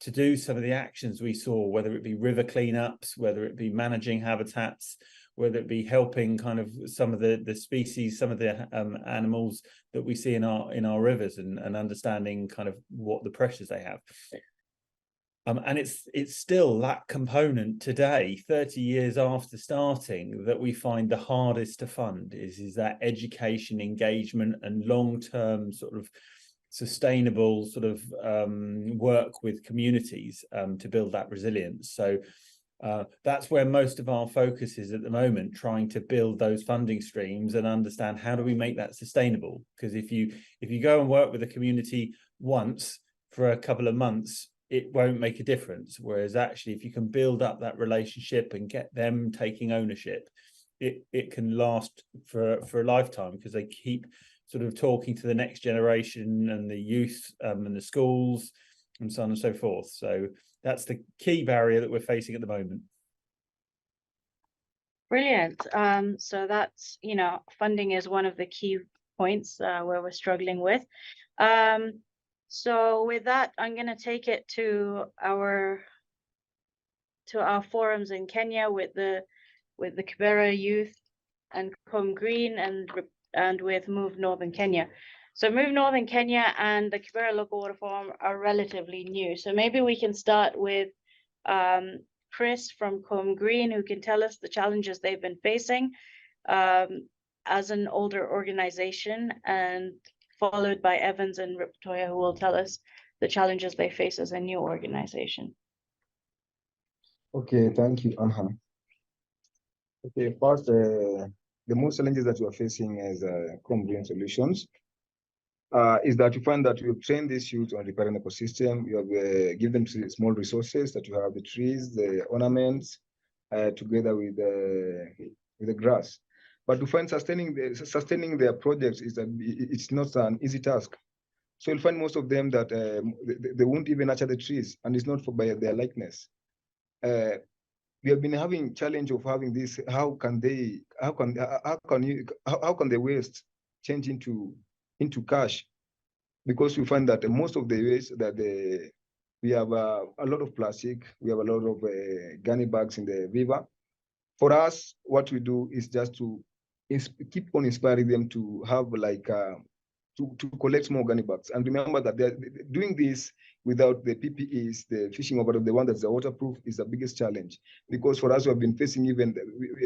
to do some of the actions we saw, whether it be river cleanups, whether it be managing habitats, whether it be helping kind of some of the species, some of the animals that we see in our rivers, and understanding kind of what the pressures they have. And it's still that component today, 30 years after starting, that we find the hardest to fund is that education, engagement, and long-term sort of sustainable sort of work with communities to build that resilience. So that's where most of our focus is at the moment, trying to build those funding streams and understand how do we make that sustainable. Because if you go and work with a community once for a couple of months, it won't make a difference. Whereas actually, if you can build up that relationship and get them taking ownership, it can last for a lifetime, because they keep sort of talking to the next generation and the youth and the schools and so on and so forth. So that's the key barrier that we're facing at the moment. Brilliant. So that's, funding is one of the key points where we're struggling with. So with that, I'm going to take it to our forums in Kenya with the Kibera Youth and Com Green and with Move Northern Kenya. So Move Northern Kenya and the Kibera Local Water Forum are relatively new. So maybe we can start with Chris from Com Green, who can tell us the challenges they've been facing as an older organization, and followed by Evans and Riptoya, who will tell us the challenges they face as a new organization. Okay, thank you, ANHAM. Okay, first, the most challenges that we are facing as Com Green Solutions is that you find that we've trained these youth on repairing the ecosystem. You have given them small resources, that you have the trees, the ornaments, together with the grass. But to find sustaining their projects it's not an easy task. So you'll find most of them that they won't even nurture the trees, and it's not by their likeness. We have been having challenge of having this. How can the waste change into cash? Because we find that most of the waste that we have a lot of plastic, we have a lot of gunny bags in the river. For us, what we do is just to keep on inspiring them to have like to collect more gunny bags. And remember that they're doing this without the PPEs, the fishing over the one that's waterproof is the biggest challenge. Because for us, we have been facing even,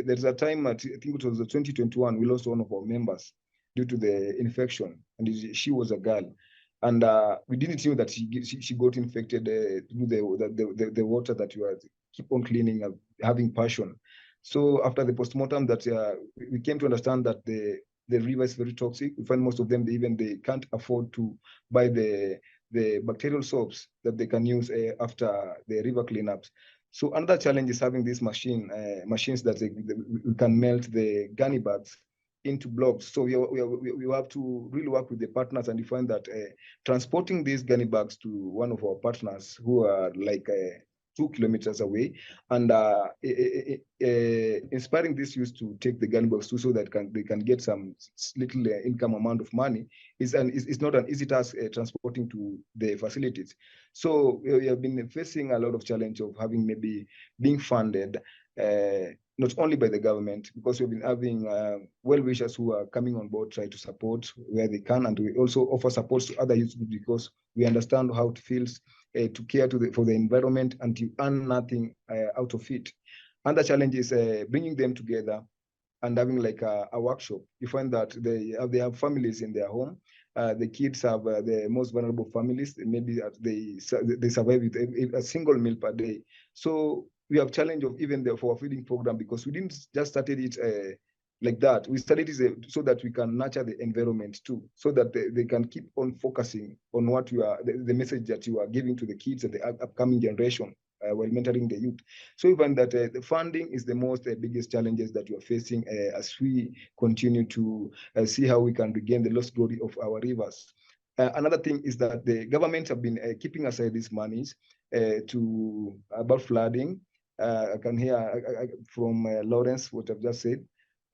there's a time, I think it was 2021, we lost one of our members due to the infection, and she was a girl. And we didn't know that she got infected through the water that we are keep on cleaning, having passion. So after the postmortem, that we came to understand that the river is very toxic. We find most of them, they can't afford to buy the bacterial soaps that they can use after the river cleanups. So another challenge is having these machines that we can melt the gunny bags into blocks. So we have to really work with the partners and find that transporting these gunny bags to one of our partners who are like 2 kilometers away, and inspiring this youth to take the gunny bags too, so that they can get some little income amount of money is not an easy task transporting to the facilities. So we have been facing a lot of challenge of having maybe being funded not only by the government, because we've been having well-wishers who are coming on board, try to support where they can, and we also offer support to other youth because we understand how it feels to care for the environment and to earn nothing out of it. Another challenge is bringing them together and having like a workshop. You find that they have families in their home. The kids have the most vulnerable families. Maybe they survive with a single meal per day. So we have challenge of even for our feeding program, because we didn't just started it like that. We started it so that we can nurture the environment too, so that they can keep on focusing on what you are, the message that you are giving to the kids and the upcoming generation while mentoring the youth. So even that the funding is the most biggest challenges that we are facing as we continue to see how we can regain the lost glory of our rivers. Another thing is that the government have been keeping aside these monies about flooding. I can hear from Lawrence what I've just said.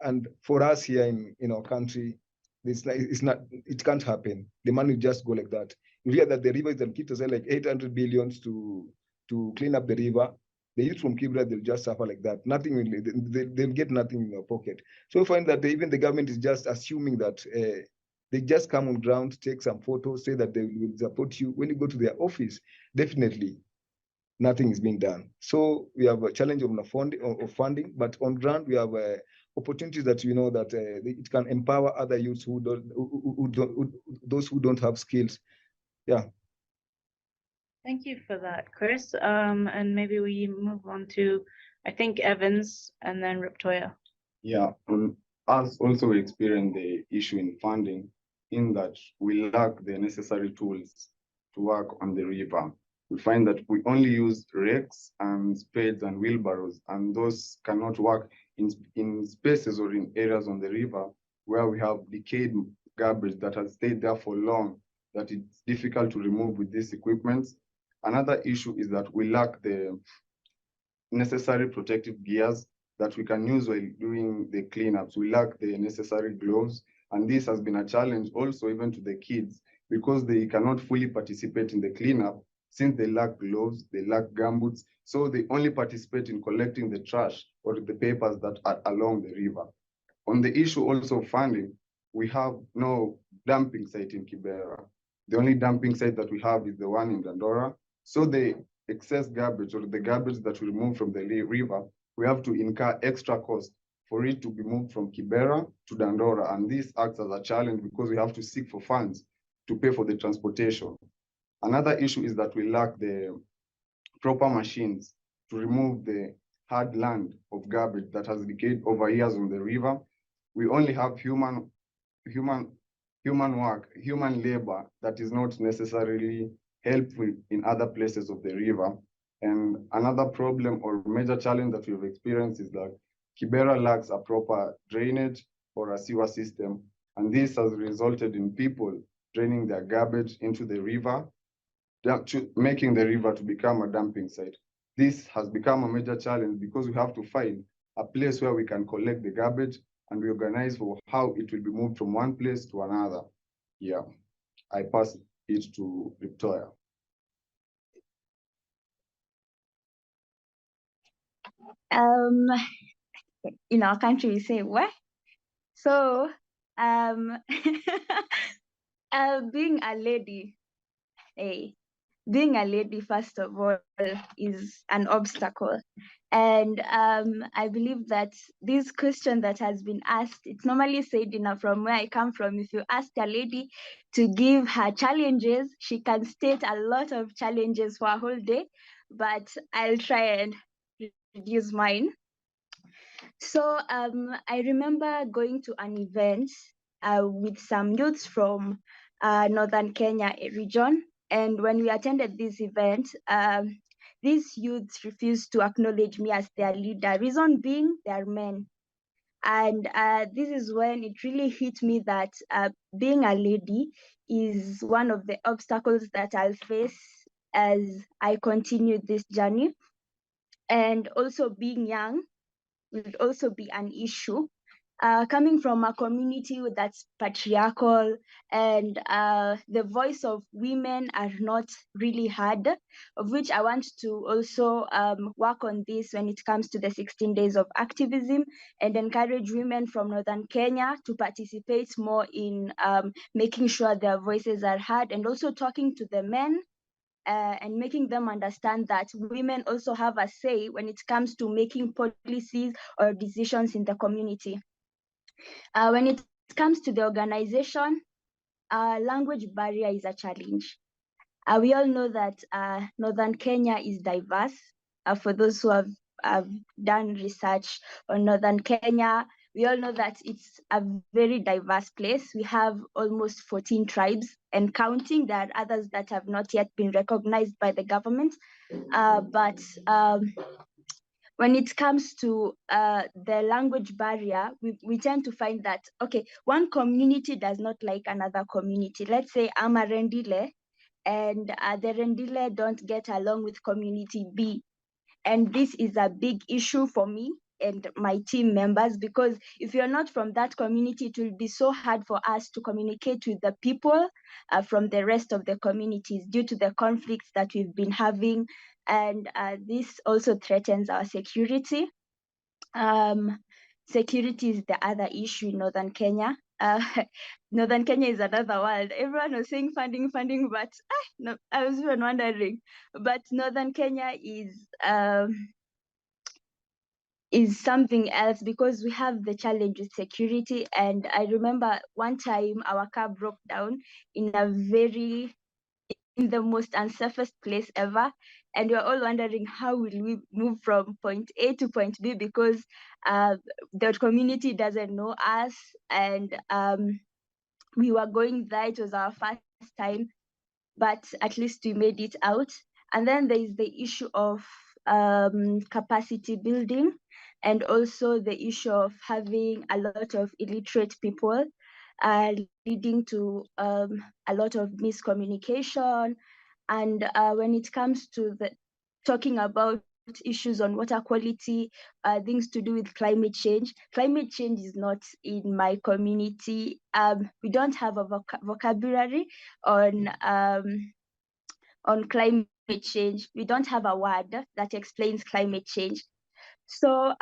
And for us here in our country, it can't happen. The money will just go like that. You hear that the river is going to keep aside like 800 billion to clean up the river. The youth from Kibra, they'll just suffer like that. They'll get nothing in their pocket. So we find that even the government is just assuming that they just come on ground, take some photos, say that they will support you. When you go to their office, definitely nothing is being done. So we have a challenge of funding, but on ground we have opportunities that we know that it can empower other youths those who don't have skills. Yeah. Thank you for that, Chris. And maybe we move on to, I think, Evans and then Riptoya. Yeah, us also experience the issue in funding, in that we lack the necessary tools to work on the river. We find that we only use rakes and spades and wheelbarrows, and those cannot work in spaces or in areas on the river where we have decayed garbage that has stayed there for long, that it's difficult to remove with these equipments. Another issue is that we lack the necessary protective gears that we can use while doing the cleanups. We lack the necessary gloves, and this has been a challenge also even to the kids, because they cannot fully participate in the cleanup since they lack gloves, they lack gumboots, so they only participate in collecting the trash or the papers that are along the river. On the issue also of funding, we have no dumping site in Kibera. The only dumping site that we have is the one in Dandora. So the excess garbage or the garbage that we remove from the river, we have to incur extra cost for it to be moved from Kibera to Dandora. And this acts as a challenge because we have to seek for funds to pay for the transportation. Another issue is that we lack the proper machines to remove the hard land of garbage that has decayed over years on the river. We only have human labor that is not necessarily helpful in other places of the river. And another problem or major challenge that we've experienced is that Kibera lacks a proper drainage or a sewer system. And this has resulted in people draining their garbage into the river, making the river to become a dumping site. This has become a major challenge because we have to find a place where we can collect the garbage and we organize for how it will be moved from one place to another. Yeah, I pass it to Victoria. In our country, we say what? So, being a lady, being a lady, first of all, is an obstacle. And I believe that this question that has been asked, it's normally said from where I come from, if you ask a lady to give her challenges, she can state a lot of challenges for a whole day, but I'll try and reduce mine. So I remember going to an event with some youths from Northern Kenya region. And when we attended this event, these youths refused to acknowledge me as their leader. Reason being, they are men. And this is when it really hit me that being a lady is one of the obstacles that I'll face as I continue this journey. And also being young will also be an issue. Coming from a community that's patriarchal and the voice of women are not really heard, of which I want to also work on this when it comes to the 16 days of activism and encourage women from Northern Kenya to participate more in making sure their voices are heard and also talking to the men and making them understand that women also have a say when it comes to making policies or decisions in the community. When it comes to the organization, language barrier is a challenge. We all know that Northern Kenya is diverse. For those who have done research on Northern Kenya, we all know that it's a very diverse place. We have almost 14 tribes and counting. There are others that have not yet been recognized by the government. But when it comes to the language barrier, we tend to find that, okay, one community does not like another community. Let's say I'm a Rendile and the Rendile don't get along with community B. And this is a big issue for me and my team members, because if you're not from that community, it will be so hard for us to communicate with the people from the rest of the communities due to the conflicts that we've been having. And this also threatens our security. Security is the other issue in Northern Kenya. Northern Kenya is another world. Everyone was saying funding, but no, I was even wondering. But Northern Kenya is something else because we have the challenge with security. And I remember one time our car broke down in the most unsafest place ever. And we're all wondering how will we move from point A to point B because the community doesn't know us. And we were going there, it was our first time, but at least we made it out. And then there is the issue of capacity building and also the issue of having a lot of illiterate people leading to a lot of miscommunication. And when it comes to talking about issues on water quality, things to do with climate change is not in my community. We don't have a vocabulary on climate change. We don't have a word that explains climate change. So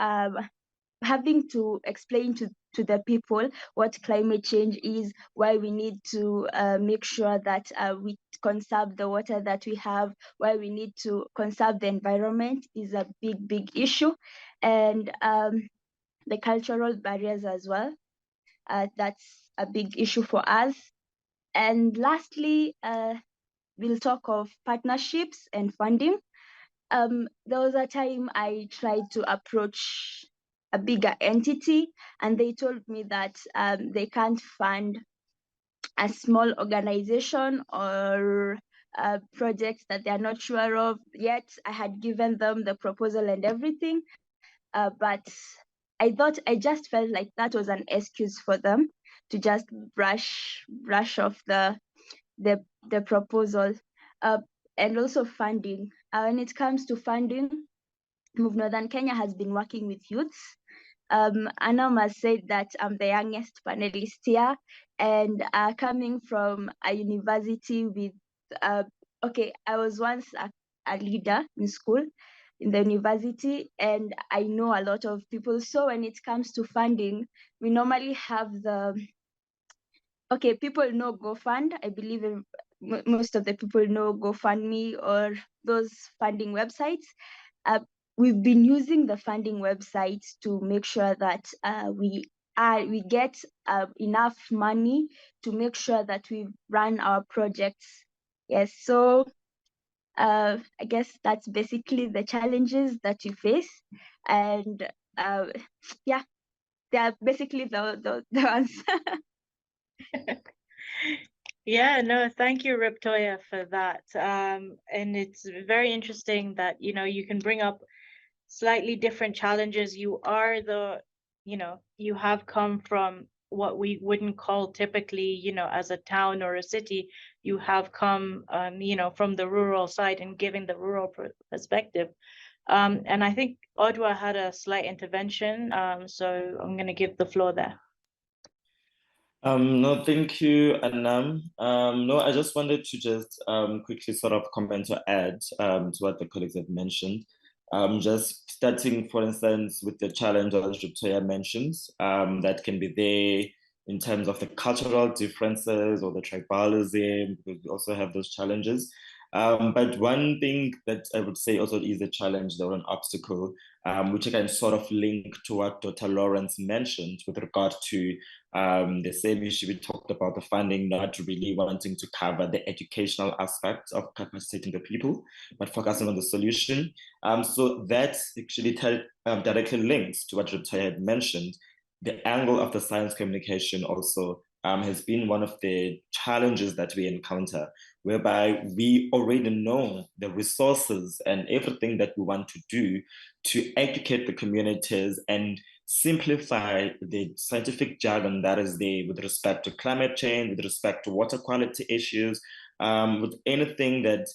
having to explain to the people what climate change is, why we need to make sure that we conserve the water that we have, why we need to conserve the environment is a big issue. And the cultural barriers as well. That's a big issue for us. And lastly, we'll talk of partnerships and funding. There was a time I tried to approach a bigger entity and they told me that they can't fund a small organization or projects that they're not sure of yet. I had given them the proposal and everything, but I just felt like that was an excuse for them to just brush off the proposal. And also funding. When it comes to funding, Move Northern Kenya has been working with youths. ANHAM has said that I'm the youngest panelist here, and coming from a university with, okay, I was once a leader in school, in the university, and I know a lot of people. So when it comes to funding, we normally have okay, people know GoFund. I believe most of the people know GoFundMe or those funding websites. We've been using the funding websites to make sure that we get enough money to make sure that we run our projects. Yes, so I guess that's basically the challenges that you face, and yeah, they're basically the ones. Yeah, no, thank you, Riptoya, for that. And it's very interesting that, you know, you can bring up slightly different challenges. You have come from what we wouldn't call typically, you know, as a town or a city. You have come, from the rural side and giving the rural perspective. And I think Odwa had a slight intervention, so I'm going to give the floor there. No, thank you, Anam. No, I just wanted to just quickly sort of comment or add to what the colleagues have mentioned. Just starting, for instance, with the challenge that Riptoya mentions, that can be there in terms of the cultural differences or the tribalism, because we also have those challenges. But one thing that I would say also is a challenge or an obstacle, which I can sort of link to what Dr. Lawrence mentioned with regard to the same issue we talked about, the funding not really wanting to cover the educational aspects of capacitating the people, but focusing on the solution. So that actually directly links to what Riptoya had mentioned. The angle of the science communication also has been one of the challenges that we encounter, whereby we already know the resources and everything that we want to do to educate the communities and simplify the scientific jargon that is there with respect to climate change, with respect to water quality issues, with anything that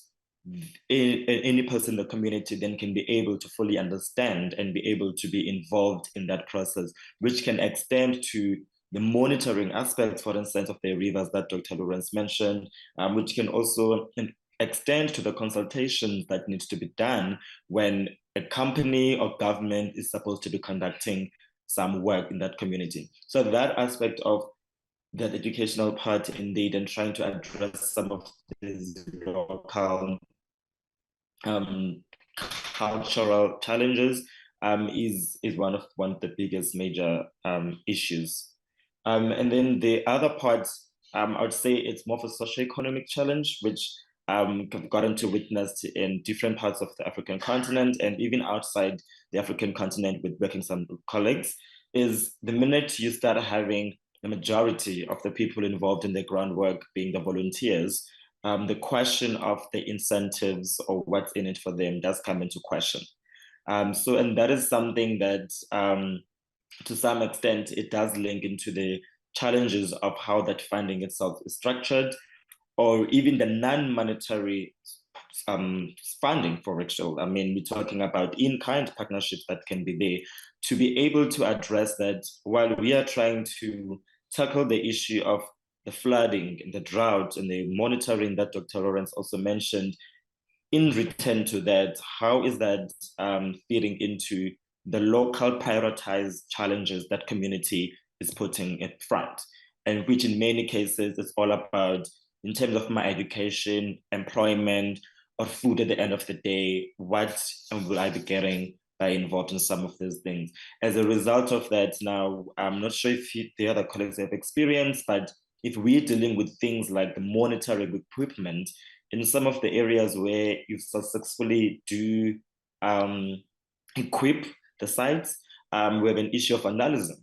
any person in the community then can be able to fully understand and be able to be involved in that process, which can extend to the monitoring aspects, for instance, of the rivers that Dr. Lawrence mentioned, which can also extend to the consultations that needs to be done when a company or government is supposed to be conducting some work in that community. So that aspect of that educational part indeed, and trying to address some of these local cultural challenges is one of the biggest major issues. And then the other part, I would say it's more of a socio-economic challenge, which I've gotten to witness in different parts of the African continent and even outside the African continent with working some colleagues, is the minute you start having the majority of the people involved in the groundwork being the volunteers, the question of the incentives or what's in it for them does come into question. And that is something that to some extent, it does link into the challenges of how that funding itself is structured, or even the non-monetary funding for it. So, I mean, we're talking about in-kind partnerships that can be there to be able to address that while we are trying to tackle the issue of the flooding and the drought and the monitoring that Dr. Lawrence also mentioned. In return to that, how is that feeding into the local prioritized challenges that community is putting in front, and which in many cases is all about, in terms of my education, employment, or food at the end of the day, what will I be getting by involved in some of these things? As a result of that, now, I'm not sure if the other colleagues have experienced, but if we're dealing with things like the monitoring equipment, in some of the areas where you successfully do equip the sites, we have an issue of vandalism.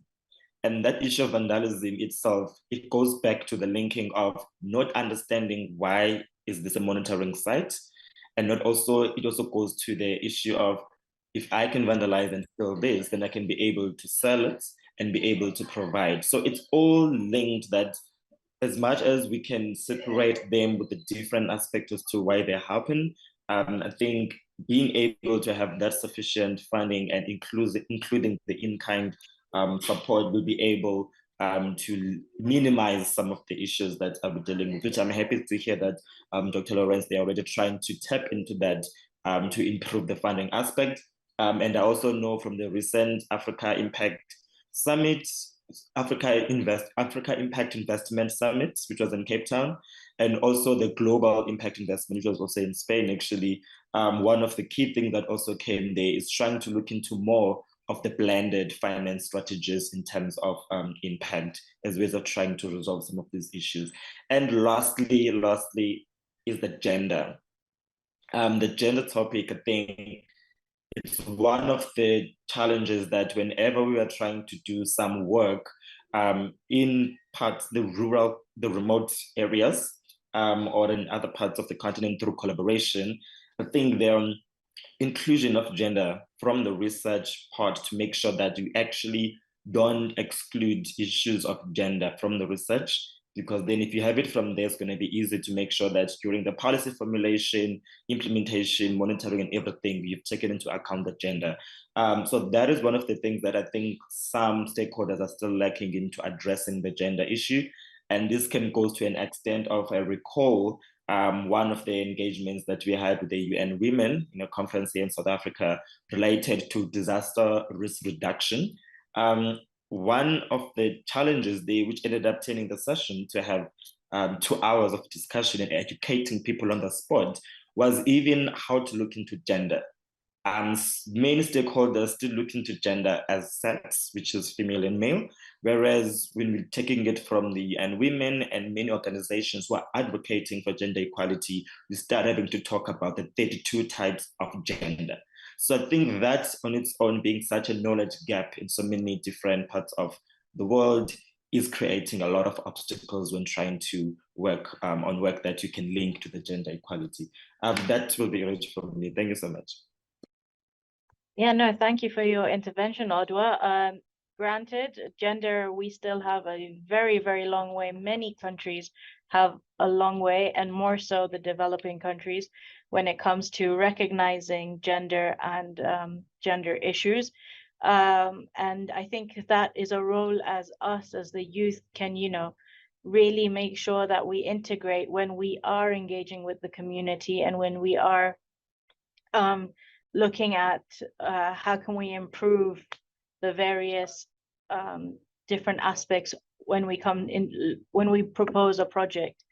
And that issue of vandalism itself, it goes back to the linking of not understanding why is this a monitoring site, and it also goes to the issue of if I can vandalize and steal this, then I can be able to sell it and be able to provide. So it's all linked, that as much as we can separate them with the different aspects as to why they happen, I think being able to have that sufficient funding and including the in-kind support will be able to minimize some of the issues that we're dealing with, which I'm happy to hear that Dr. Lawrence, they're already trying to tap into that to improve the funding aspect. And I also know from the recent Africa Impact Summit, Africa Impact Investment Summit, which was in Cape Town, and also the Global Impact Investment, which was also in Spain, actually. One of the key things that also came there is trying to look into more of the blended finance strategies in terms of impact, as ways of trying to resolve some of these issues. And lastly is the gender. The gender topic, I think, it's one of the challenges that whenever we are trying to do some work in parts, the remote areas, or in other parts of the continent through collaboration, I think the inclusion of gender from the research part to make sure that you actually don't exclude issues of gender from the research, because then if you have it from there, it's going to be easy to make sure that during the policy formulation, implementation, monitoring, and everything, you've taken into account the gender. So that is one of the things that I think some stakeholders are still lacking into addressing the gender issue. And this can go to an extent of, I recall, one of the engagements that we had with the UN Women in a conference here in South Africa related to disaster risk reduction. One of the challenges there, which ended up turning the session to have 2 hours of discussion and educating people on the spot, was even how to look into gender. Many stakeholders still look into gender as sex, which is female and male, whereas when we're taking it from the UN Women and many organizations who are advocating for gender equality, we start having to talk about the 32 types of gender. So I think that on its own, being such a knowledge gap in so many different parts of the world, is creating a lot of obstacles when trying to work on work that you can link to the gender equality. That will be great for me. Thank you so much. Yeah, no, thank you for your intervention, Odwa. Granted, gender, we still have a very, very long way. Many countries have a long way, and more so the developing countries, when it comes to recognizing gender and gender issues. And I think that is a role as us, as the youth, can, really make sure that we integrate when we are engaging with the community, and when we are looking at how can we improve the various different aspects when we propose a project.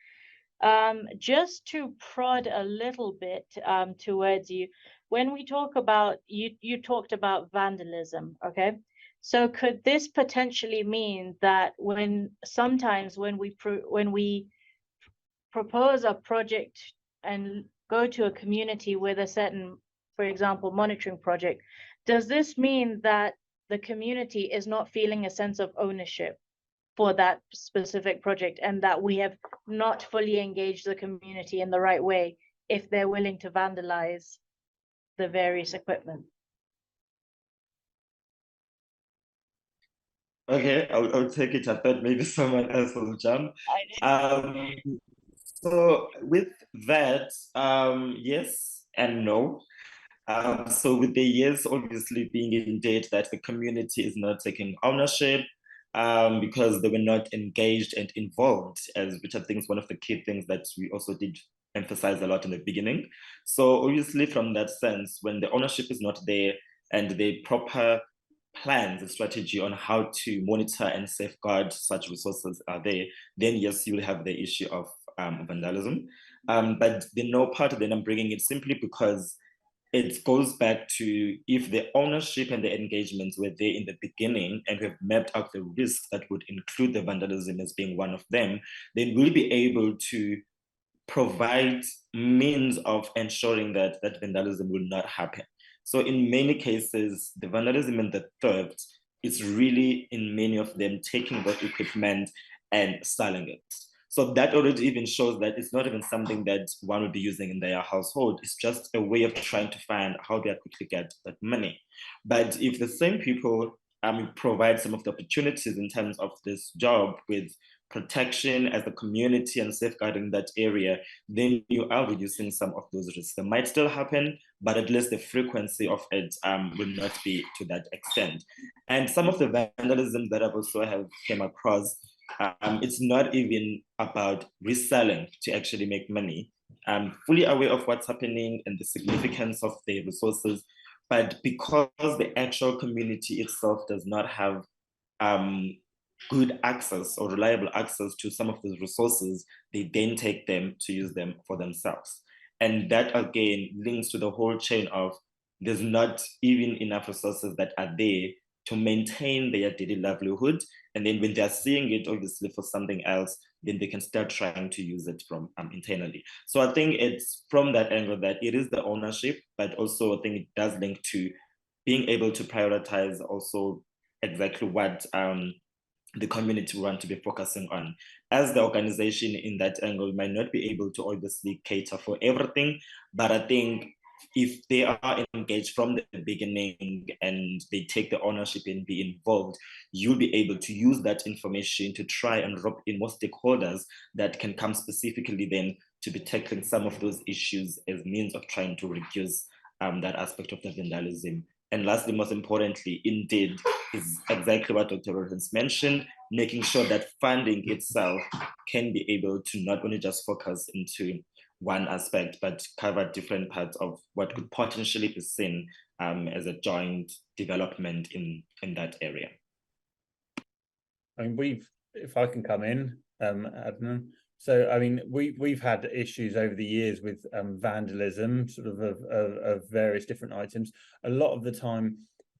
Just to prod a little bit towards you, when we talk about, you talked about vandalism, okay? So could this potentially mean that sometimes when we propose a project and go to a community with a certain, for example, monitoring project, does this mean that the community is not feeling a sense of ownership for that specific project, and that we have not fully engaged the community in the right way if they're willing to vandalize the various equipment? Okay, I'll take it. I thought maybe someone else will jump. So with that, yes and no. So with the yes, obviously being indeed that the community is not taking ownership because they were not engaged and involved, which I think is one of the key things that we also did emphasize a lot in the beginning. So obviously from that sense, when the ownership is not there and the proper plans and strategy on how to monitor and safeguard such resources are there, then yes, you will have the issue of vandalism. But the no part, then I'm bringing it simply because it goes back to, if the ownership and the engagements were there in the beginning and we've mapped out the risks that would include the vandalism as being one of them, then we'll be able to provide means of ensuring that that vandalism will not happen. So in many cases, the vandalism and the theft is really, in many of them, taking that equipment and selling it. So that already even shows that it's not even something that one will be using in their household. It's just a way of trying to find how they quickly get that money. But if the same people provide some of the opportunities in terms of this job with protection as a community and safeguarding that area, then you are reducing some of those risks. They might still happen, but at least the frequency of it will not be to that extent. And some of the vandalism that I've also came across, it's not even about reselling to actually make money. I'm fully aware of what's happening and the significance of the resources, but because the actual community itself does not have good access or reliable access to some of those resources, they then take them to use them for themselves. And that again links to the whole chain of there's not even enough resources that are there to maintain their daily livelihood. And then when they're seeing it, obviously, for something else, then they can start trying to use it from internally. So I think it's from that angle that it is the ownership, but also I think it does link to being able to prioritize also exactly what the community want to be focusing on. As the organization in that angle might not be able to obviously cater for everything, but I think if they are engaged from the beginning and they take the ownership and be involved, you'll be able to use that information to try and rope in more stakeholders that can come specifically then to be tackling some of those issues as means of trying to reduce that aspect of the vandalism. And lastly, most importantly, indeed, is exactly what Dr. Lawrence mentioned, making sure that funding itself can be able to not only just focus into one aspect, but cover different parts of what could potentially be seen as a joint development in that area. I mean, if I can come in, Adnan. So, I mean, we've had issues over the years with vandalism, sort of various different items. A lot of the time,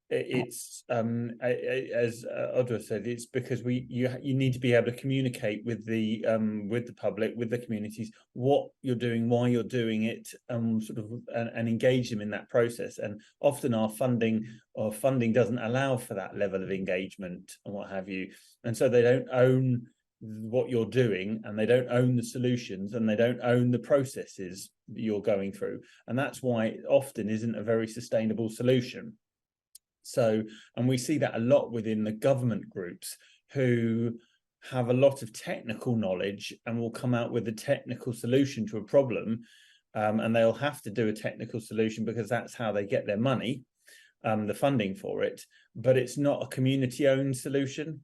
it's as Audra said, it's because you need to be able to communicate with the public, with the communities, what you're doing, why you're doing it, and engage them in that process. And often our funding doesn't allow for that level of engagement and what have you, and so they don't own what you're doing, and they don't own the solutions, and they don't own the processes that you're going through, and that's why it often isn't a very sustainable solution. So, and we see that a lot within the government groups who have a lot of technical knowledge and will come out with a technical solution to a problem, and they'll have to do a technical solution because that's how they get their money, the funding for it, but it's not a community-owned solution.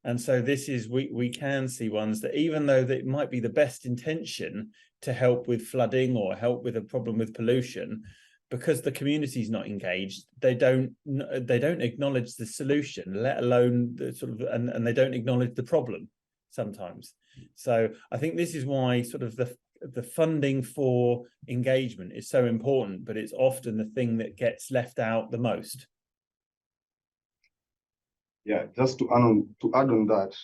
And so this is, we can see ones that even though that might be the best intention to help with flooding or help with a problem with pollution, because the community is not engaged, they don't acknowledge the solution, let alone the and they don't acknowledge the problem sometimes. So I think this is why the funding for engagement is so important, but it's often the thing that gets left out the most. Yeah, just to add on that,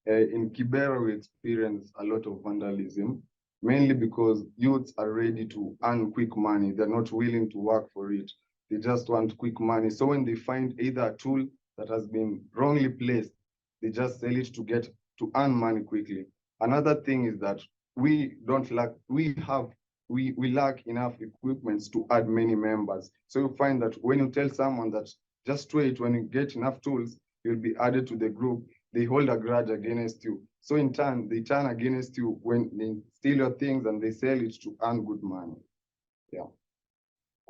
in Kibera we experience a lot of vandalism, mainly because youths are ready to earn quick money. They're not willing to work for it. They just want quick money. So when they find either a tool that has been wrongly placed, they just sell it to earn money quickly. Another thing is that we lack enough equipment to add many members. So you find that when you tell someone that just wait, when you get enough tools, you'll be added to the group, they hold a grudge against you. So in turn, they turn against you when they steal your things and they sell it to earn good money. Yeah.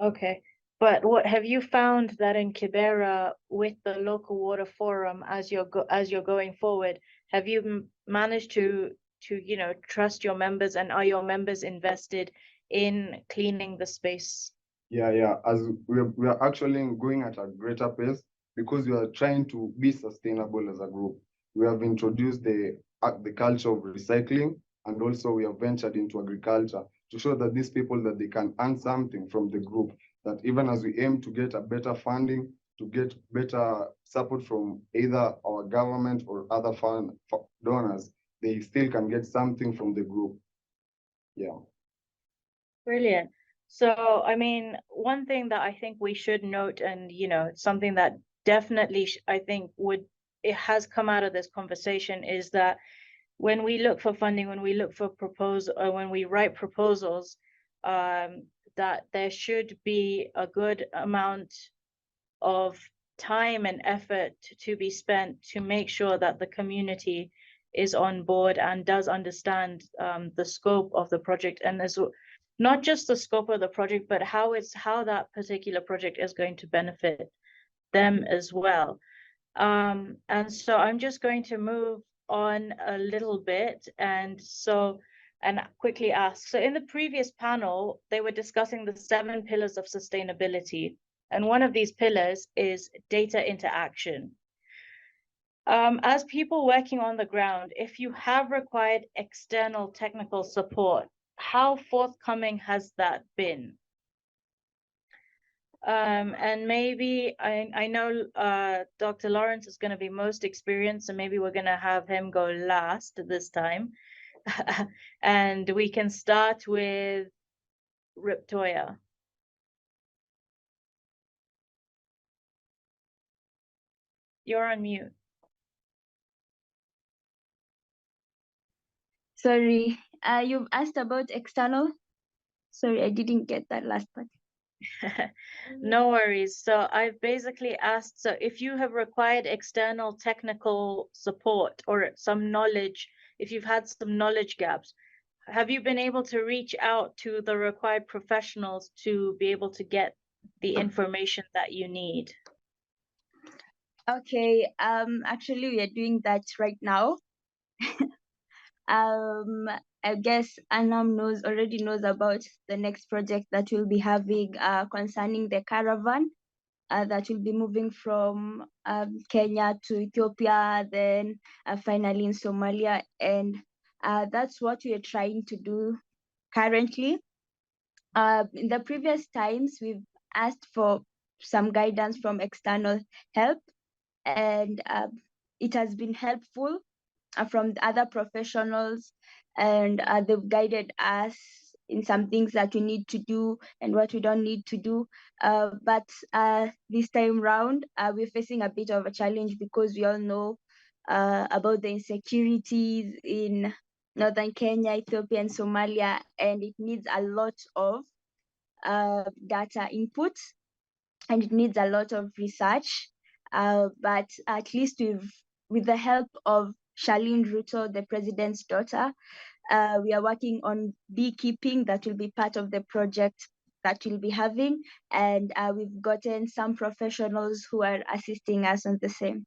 Okay, but what have you found that in Kibera with the local water forum as you're going forward? Have you managed to trust your members, and are your members invested in cleaning the space? Yeah. As we are actually going at a greater pace because we are trying to be sustainable as a group. We have introduced the culture of recycling, and also we have ventured into agriculture to show that these people that they can earn something from the group, that even as we aim to get a better funding, to get better support from either our government or other donors, they still can get something from the group. Yeah. Brilliant. So, I mean, one thing that I think we should note, and something that definitely I think it has come out of this conversation, is that when we look for funding, when we look for proposal, or when we write proposals, that there should be a good amount of time and effort to be spent to make sure that the community is on board and does understand the scope of the project, and as not just the scope of the project, but how that particular project is going to benefit them as well. And so I'm just going to move on a little bit and quickly ask. So in the previous panel, they were discussing the 7 pillars of sustainability. And one of these pillars is data interaction. As people working on the ground, if you have required external technical support, how forthcoming has that been? And maybe I know Dr. Lawrence is going to be most experienced, so maybe we're going to have him go last this time. And we can start with Riptoya. You're on mute. Sorry, you've asked about external. Sorry, I didn't get that last part. No worries. So I've basically asked, so if you have required external technical support or some knowledge, if you've had some knowledge gaps, have you been able to reach out to the required professionals to be able to get the information that you need? Okay, actually we are doing that right now. I guess ANHAM already knows about the next project that we'll be having concerning the caravan that will be moving from Kenya to Ethiopia, then finally in Somalia. And that's what we are trying to do currently. In the previous times, we've asked for some guidance from external help, and it has been helpful from the other professionals, and they've guided us in some things that we need to do and what we don't need to do. But this time round, we're facing a bit of a challenge because we all know about the insecurities in northern Kenya, Ethiopia, and Somalia, and it needs a lot of data input, and it needs a lot of research. But at least with the help of Charlene Ruto, the president's daughter, we are working on beekeeping. That will be part of the project that we'll be having, and we've gotten some professionals who are assisting us on the same.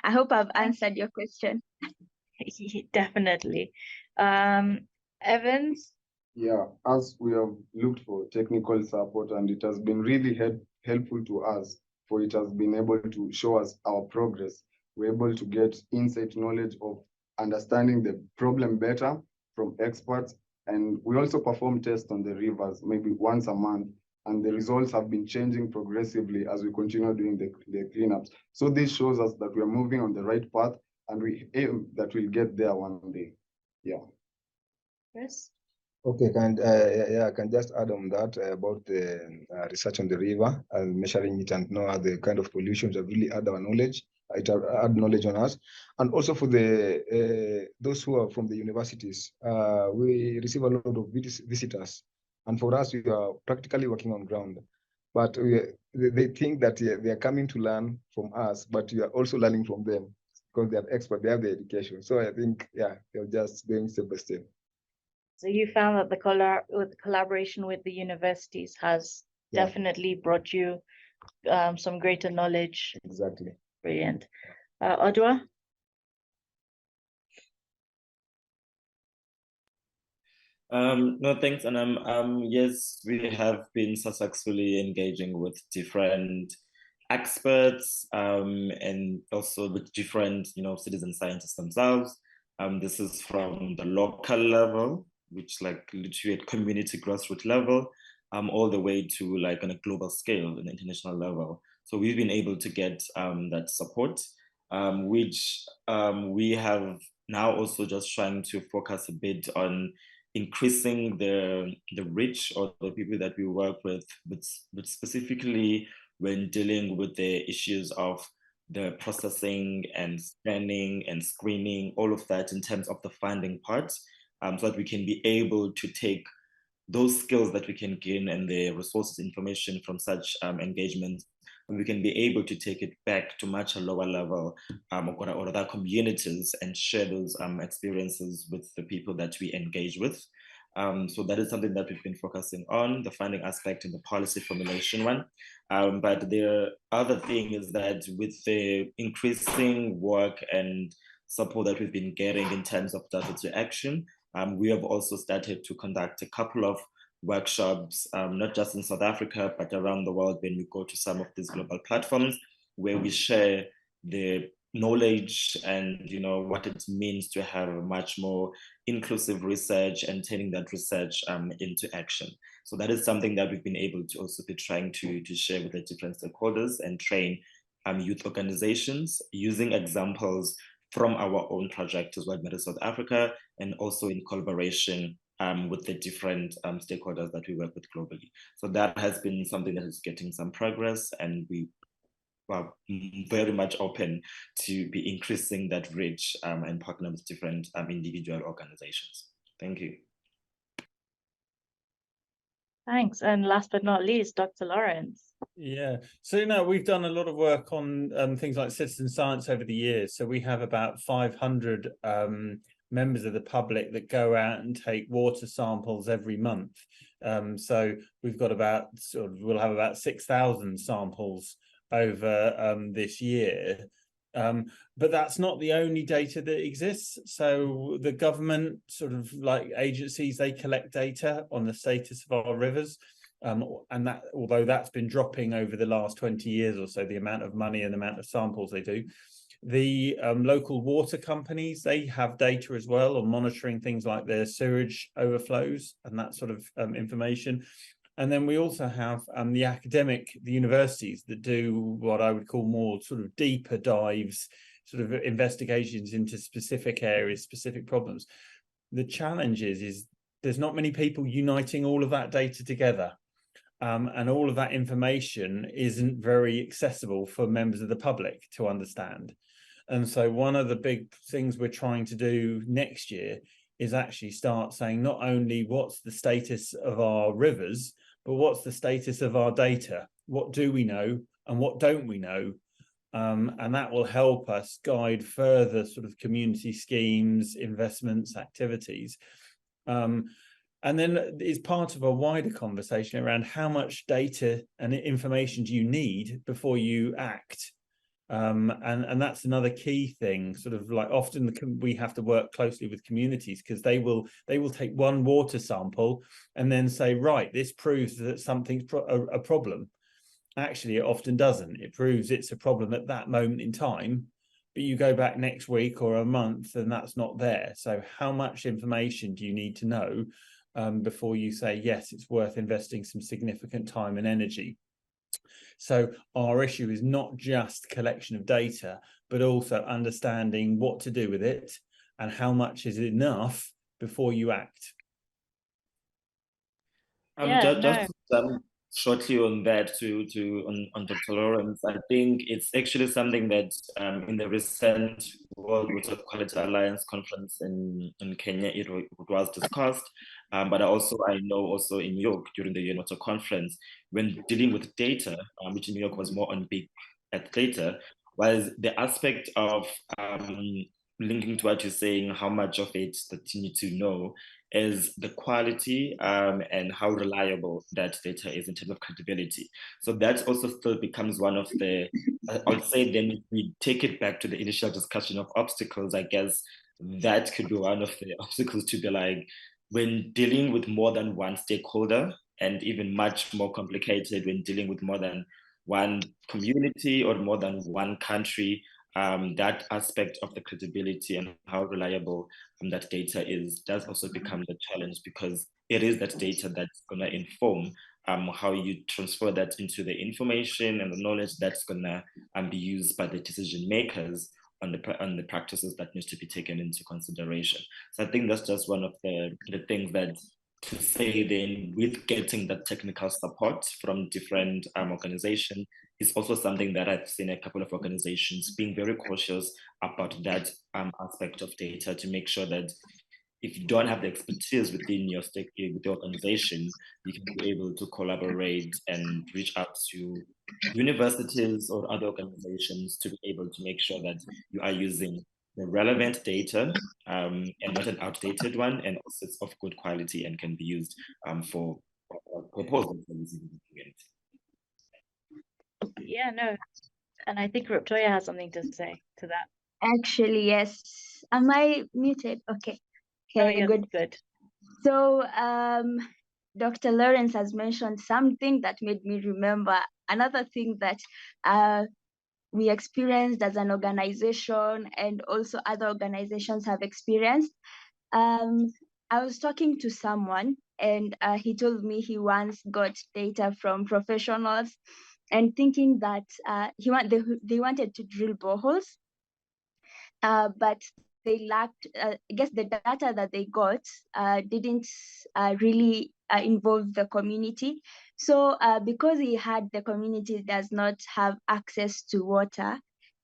I hope I've answered your question. Definitely. Evans? Yeah, as we have looked for technical support, and it has been really helpful to us, for it has been able to show us our progress. We're able to get insight knowledge of understanding the problem better from experts. And we also perform tests on the rivers maybe once a month, and the results have been changing progressively as we continue doing the cleanups. So this shows us that we are moving on the right path, and we aim that we'll get there one day. Yeah. Chris? Okay, I can just add on that about the research on the river and measuring it and know the kind of pollutions that really add our knowledge. It add knowledge on us, and also for the those who are from the universities, we receive a lot of visitors, and for us we are practically working on ground. But they think that they are coming to learn from us, but we are also learning from them because they are experts, they have the education. So I think they're just going step by step. So you found that the collaboration with the universities has definitely brought you some greater knowledge. Exactly. Brilliant. Odwa? No, thanks. And yes, we have been successfully engaging with different experts and also with different, citizen scientists themselves. This is from the local level, which like literally at community grassroots level, all the way to like on a global scale, an international level. So we've been able to get that support, which we have now also just trying to focus a bit on increasing the reach of the people that we work with, but specifically when dealing with the issues of the processing and scanning and screening, all of that in terms of the funding part, so that we can be able to take those skills that we can gain and the resources, information from such engagements, and we can be able to take it back to much a lower level or other communities and share those experiences with the people that we engage with. So that is something that we've been focusing on, the funding aspect and the policy formulation one. But the other thing is that with the increasing work and support that we've been getting in terms of data to action, we have also started to conduct a couple of workshops, not just in South Africa, but around the world when we go to some of these global platforms where we share the knowledge and what it means to have a much more inclusive research and turning that research into action. So that is something that we've been able to also be trying to share with the different stakeholders and train youth organizations using examples from our own project as well, Meta South Africa, and also in collaboration with the different stakeholders that we work with globally. So that has been something that is getting some progress, and we are very much open to be increasing that reach and partner with different individual organizations. Thank you. Thanks. And last but not least, Dr. Lawrence. Yeah, so we've done a lot of work on things like citizen science over the years. So we have about 500 members of the public that go out and take water samples every month. So we've got we'll have about 6,000 samples over this year. But that's not the only data that exists. So the government like agencies, they collect data on the status of our rivers. And that, although that's been dropping over the last 20 years or so, the amount of money and the amount of samples they do. The local water companies, they have data as well on monitoring things like their sewage overflows and that sort of information. And then we also have the universities that do what I would call more deeper dives, investigations into specific areas, specific problems. The challenge is there's not many people uniting all of that data together. And all of that information isn't very accessible for members of the public to understand. And so one of the big things we're trying to do next year is actually start saying not only what's the status of our rivers, but what's the status of our data? What do we know and what don't we know? And that will help us guide further community schemes, investments, activities. And then it's part of a wider conversation around how much data and information do you need before you act. And that's another key thing. Like often we have to work closely with communities because they will take one water sample and then say, right, this proves that something's a problem. Actually, it often doesn't. It proves it's a problem at that moment in time, but you go back next week or a month and that's not there. So how much information do you need to know before you say, yes, it's worth investing some significant time and energy? So our issue is not just collection of data, but also understanding what to do with it and how much is enough before you act. Just shortly on that on Dr. Lawrence, I think it's actually something that in the recent World Water Quality Alliance conference in Kenya, it was discussed. But I know also in New York during the UN Water Conference, when dealing with data, which in New York was more on big data, was the aspect of linking to what you're saying, how much of it that you need to know is the quality and how reliable that data is in terms of credibility. So that also still becomes one of the, I would say then we take it back to the initial discussion of obstacles, I guess that could be one of the obstacles to be like, when dealing with more than one stakeholder, and even much more complicated when dealing with more than one community or more than one country, that aspect of the credibility and how reliable that data is does also become the challenge, because it is that data that's going to inform how you transfer that into the information and the knowledge that's going to be used by the decision makers on the practices that needs to be taken into consideration. So I think that's just one of the things that to say then with getting the technical support from different organizations is also something that I've seen a couple of organizations being very cautious about that aspect of data, to make sure that if you don't have the expertise within your with the organization, you can be able to collaborate and reach out to universities or other organizations to be able to make sure that you are using the relevant data and not an outdated one, and also it's of good quality and can be used for proposals in the community. Yeah, no, and I think Ruptoya has something to say to that. Actually, yes. Am I muted? Okay. Oh, Okay, yes, good. good. So, Dr. Lawrence has mentioned something that made me remember another thing that we experienced as an organization, and also other organizations have experienced. I was talking to someone, and he told me he once got data from professionals, and thinking that they wanted to drill boreholes, but they lacked, I guess the data that they got didn't really involve the community. So because the community does not have access to water,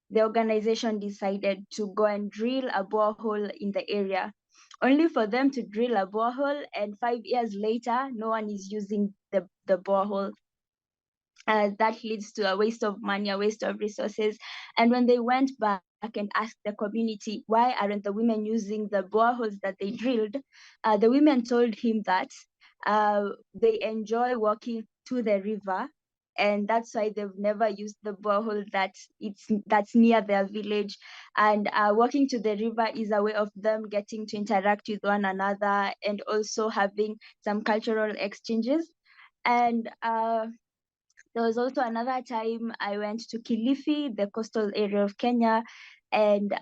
the organization decided to go and drill a borehole in the area, only for them to drill a borehole, and 5 years later, no one is using the borehole. That leads to a waste of money, a waste of resources. And when they went back and asked the community, why aren't the women using the boreholes that they drilled, the women told him that they enjoy walking to the river, and that's why they've never used the borehole that's near their village. And walking to the river is a way of them getting to interact with one another, and also having some cultural exchanges. And there was also another time I went to Kilifi, the coastal area of Kenya, and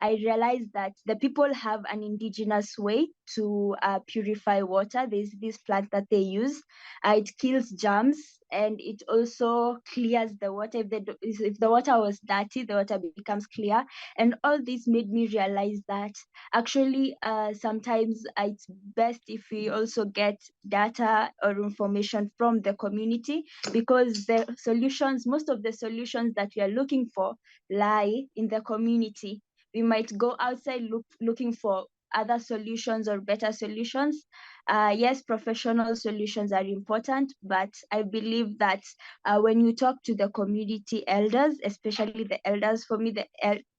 I realized that the people have an indigenous way to purify water. There's this plant that they use. It kills germs, and it also clears the water. If the water was dirty, the water becomes clear. And all this made me realize that actually sometimes it's best if we also get data or information from the community, because most of the solutions that we are looking for lie in the community. We might go outside looking for other solutions or better solutions. Yes, professional solutions are important, but I believe that when you talk to the community elders, especially the elders, for me,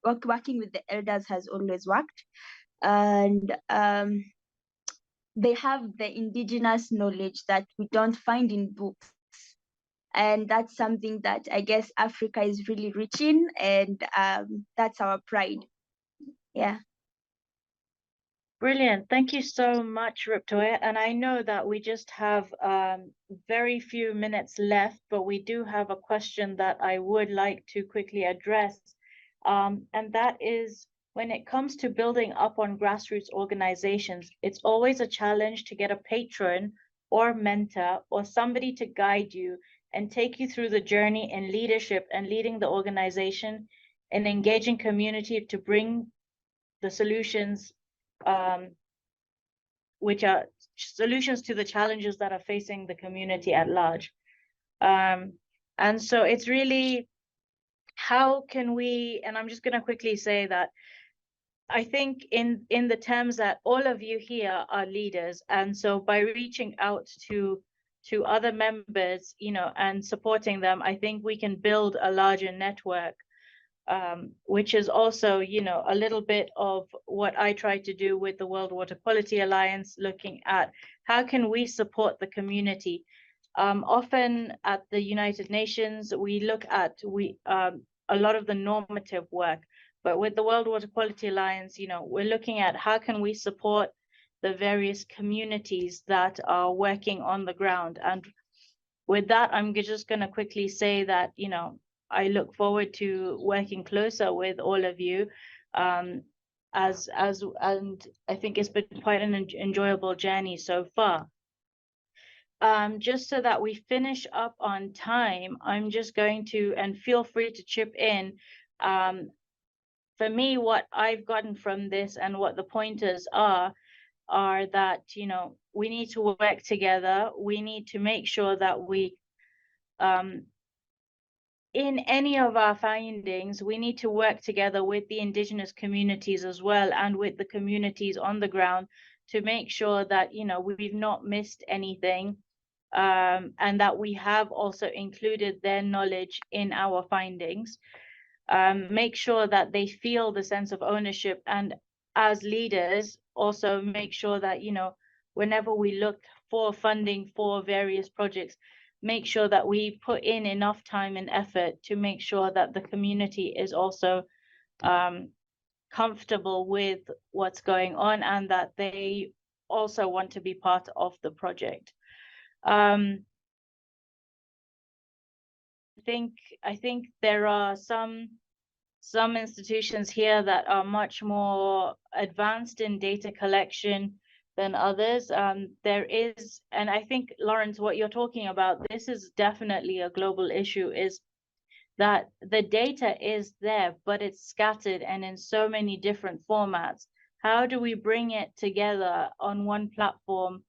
working with the elders has always worked. And they have the indigenous knowledge that we don't find in books. And that's something that I guess Africa is really rich in, and that's our pride. Yeah. Brilliant. Thank you so much, Ruptoya. And I know that we just have very few minutes left, but we do have a question that I would like to quickly address. And that is, when it comes to building up on grassroots organizations, it's always a challenge to get a patron or mentor or somebody to guide you and take you through the journey in leadership and leading the organization and engaging community to bring the solutions, which are solutions to the challenges that are facing the community at large. And so it's really, how can we, and I'm just going to quickly say that I think in the terms that all of you here are leaders, and so by reaching out to other members, and supporting them, I think we can build a larger network, which is also, a little bit of what I try to do with the World Water Quality Alliance, looking at how can we support the community. Often at the United Nations, we look at a lot of the normative work, but with the World Water Quality Alliance, we're looking at how can we support the various communities that are working on the ground. And with that, I'm just going to quickly say that, I look forward to working closer with all of you, and I think it's been quite an enjoyable journey so far. Just so that we finish up on time, I'm just going to, and feel free to chip in. For me, what I've gotten from this and what the pointers are, are that, you know, we need to work together. We need to make sure that we, in any of our findings, we need to work together with the indigenous communities as well, and with the communities on the ground, to make sure that, you know, we've not missed anything, and that we have also included their knowledge in our findings. Make sure that they feel the sense of ownership, and as leaders also make sure that, you know, whenever we look for funding for various projects, make sure that we put in enough time and effort to make sure that the community is also comfortable with what's going on, and that they also want to be part of the project. I think there are some institutions here that are much more advanced in data collection than others. There is, and I think, Lawrence, what you're talking about, this is definitely a global issue, is that the data is there, but it's scattered and in so many different formats. How do we bring it together on one platform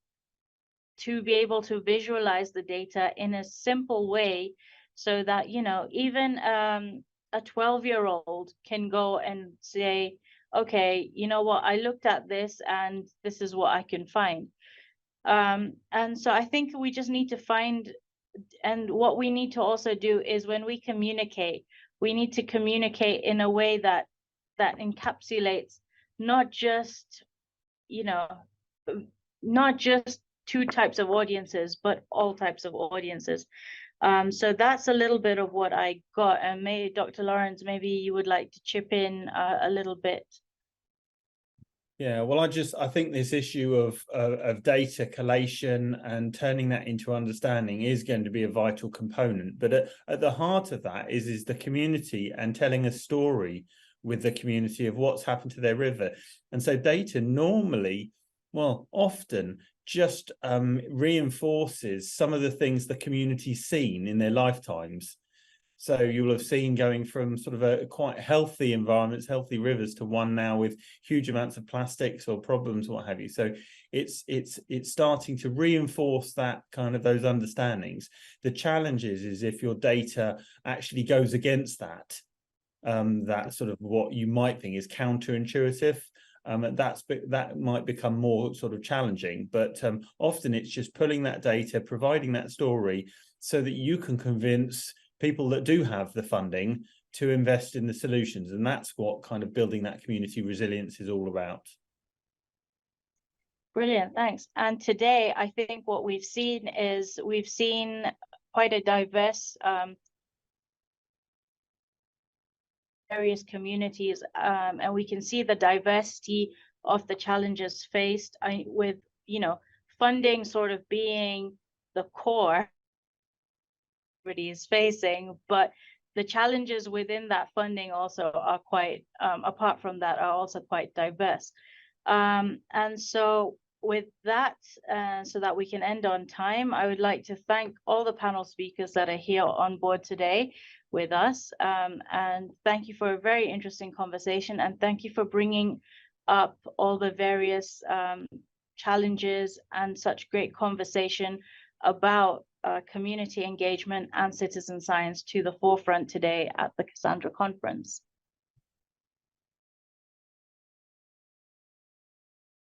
to be able to visualize the data in a simple way, so that, you know, even a 12-year-old can go and say, okay, you know what, I looked at this and this is what I can find. And so I think we just need to find, and what we need to also do is, when we communicate, we need to communicate in a way that encapsulates not just, you know, not just two types of audiences, but all types of audiences. So that's a little bit of what I got, and maybe Dr. Lawrence, maybe you would like to chip in a little bit. Yeah, well, I think this issue of data collation and turning that into understanding is going to be a vital component. But at the heart of that is the community, and telling a story with the community of what's happened to their river. And so data normally, well, often just reinforces some of the things the community's seen in their lifetimes. So you'll have seen going from sort of a quite healthy environments, healthy rivers, to one now with huge amounts of plastics or problems, what have you. So it's starting to reinforce that kind of those understandings. The challenge is if your data actually goes against that, that sort of what you might think is counterintuitive. That might become more sort of challenging, but often it's just pulling that data, providing that story, so that you can convince people that do have the funding to invest in the solutions. And that's what kind of building that community resilience is all about. Brilliant, thanks. And today, I think what we've seen quite a diverse various communities, and we can see the diversity of the challenges faced, with, you know, funding sort of being the core everybody is facing, but the challenges within that funding also are quite, apart from that, are also quite diverse. And so with that, so that we can end on time, I would like to thank all the panel speakers that are here on board today with us, and thank you for a very interesting conversation, and thank you for bringing up all the various challenges and such great conversation about community engagement and citizen science to the forefront today at the Cassandra Conference.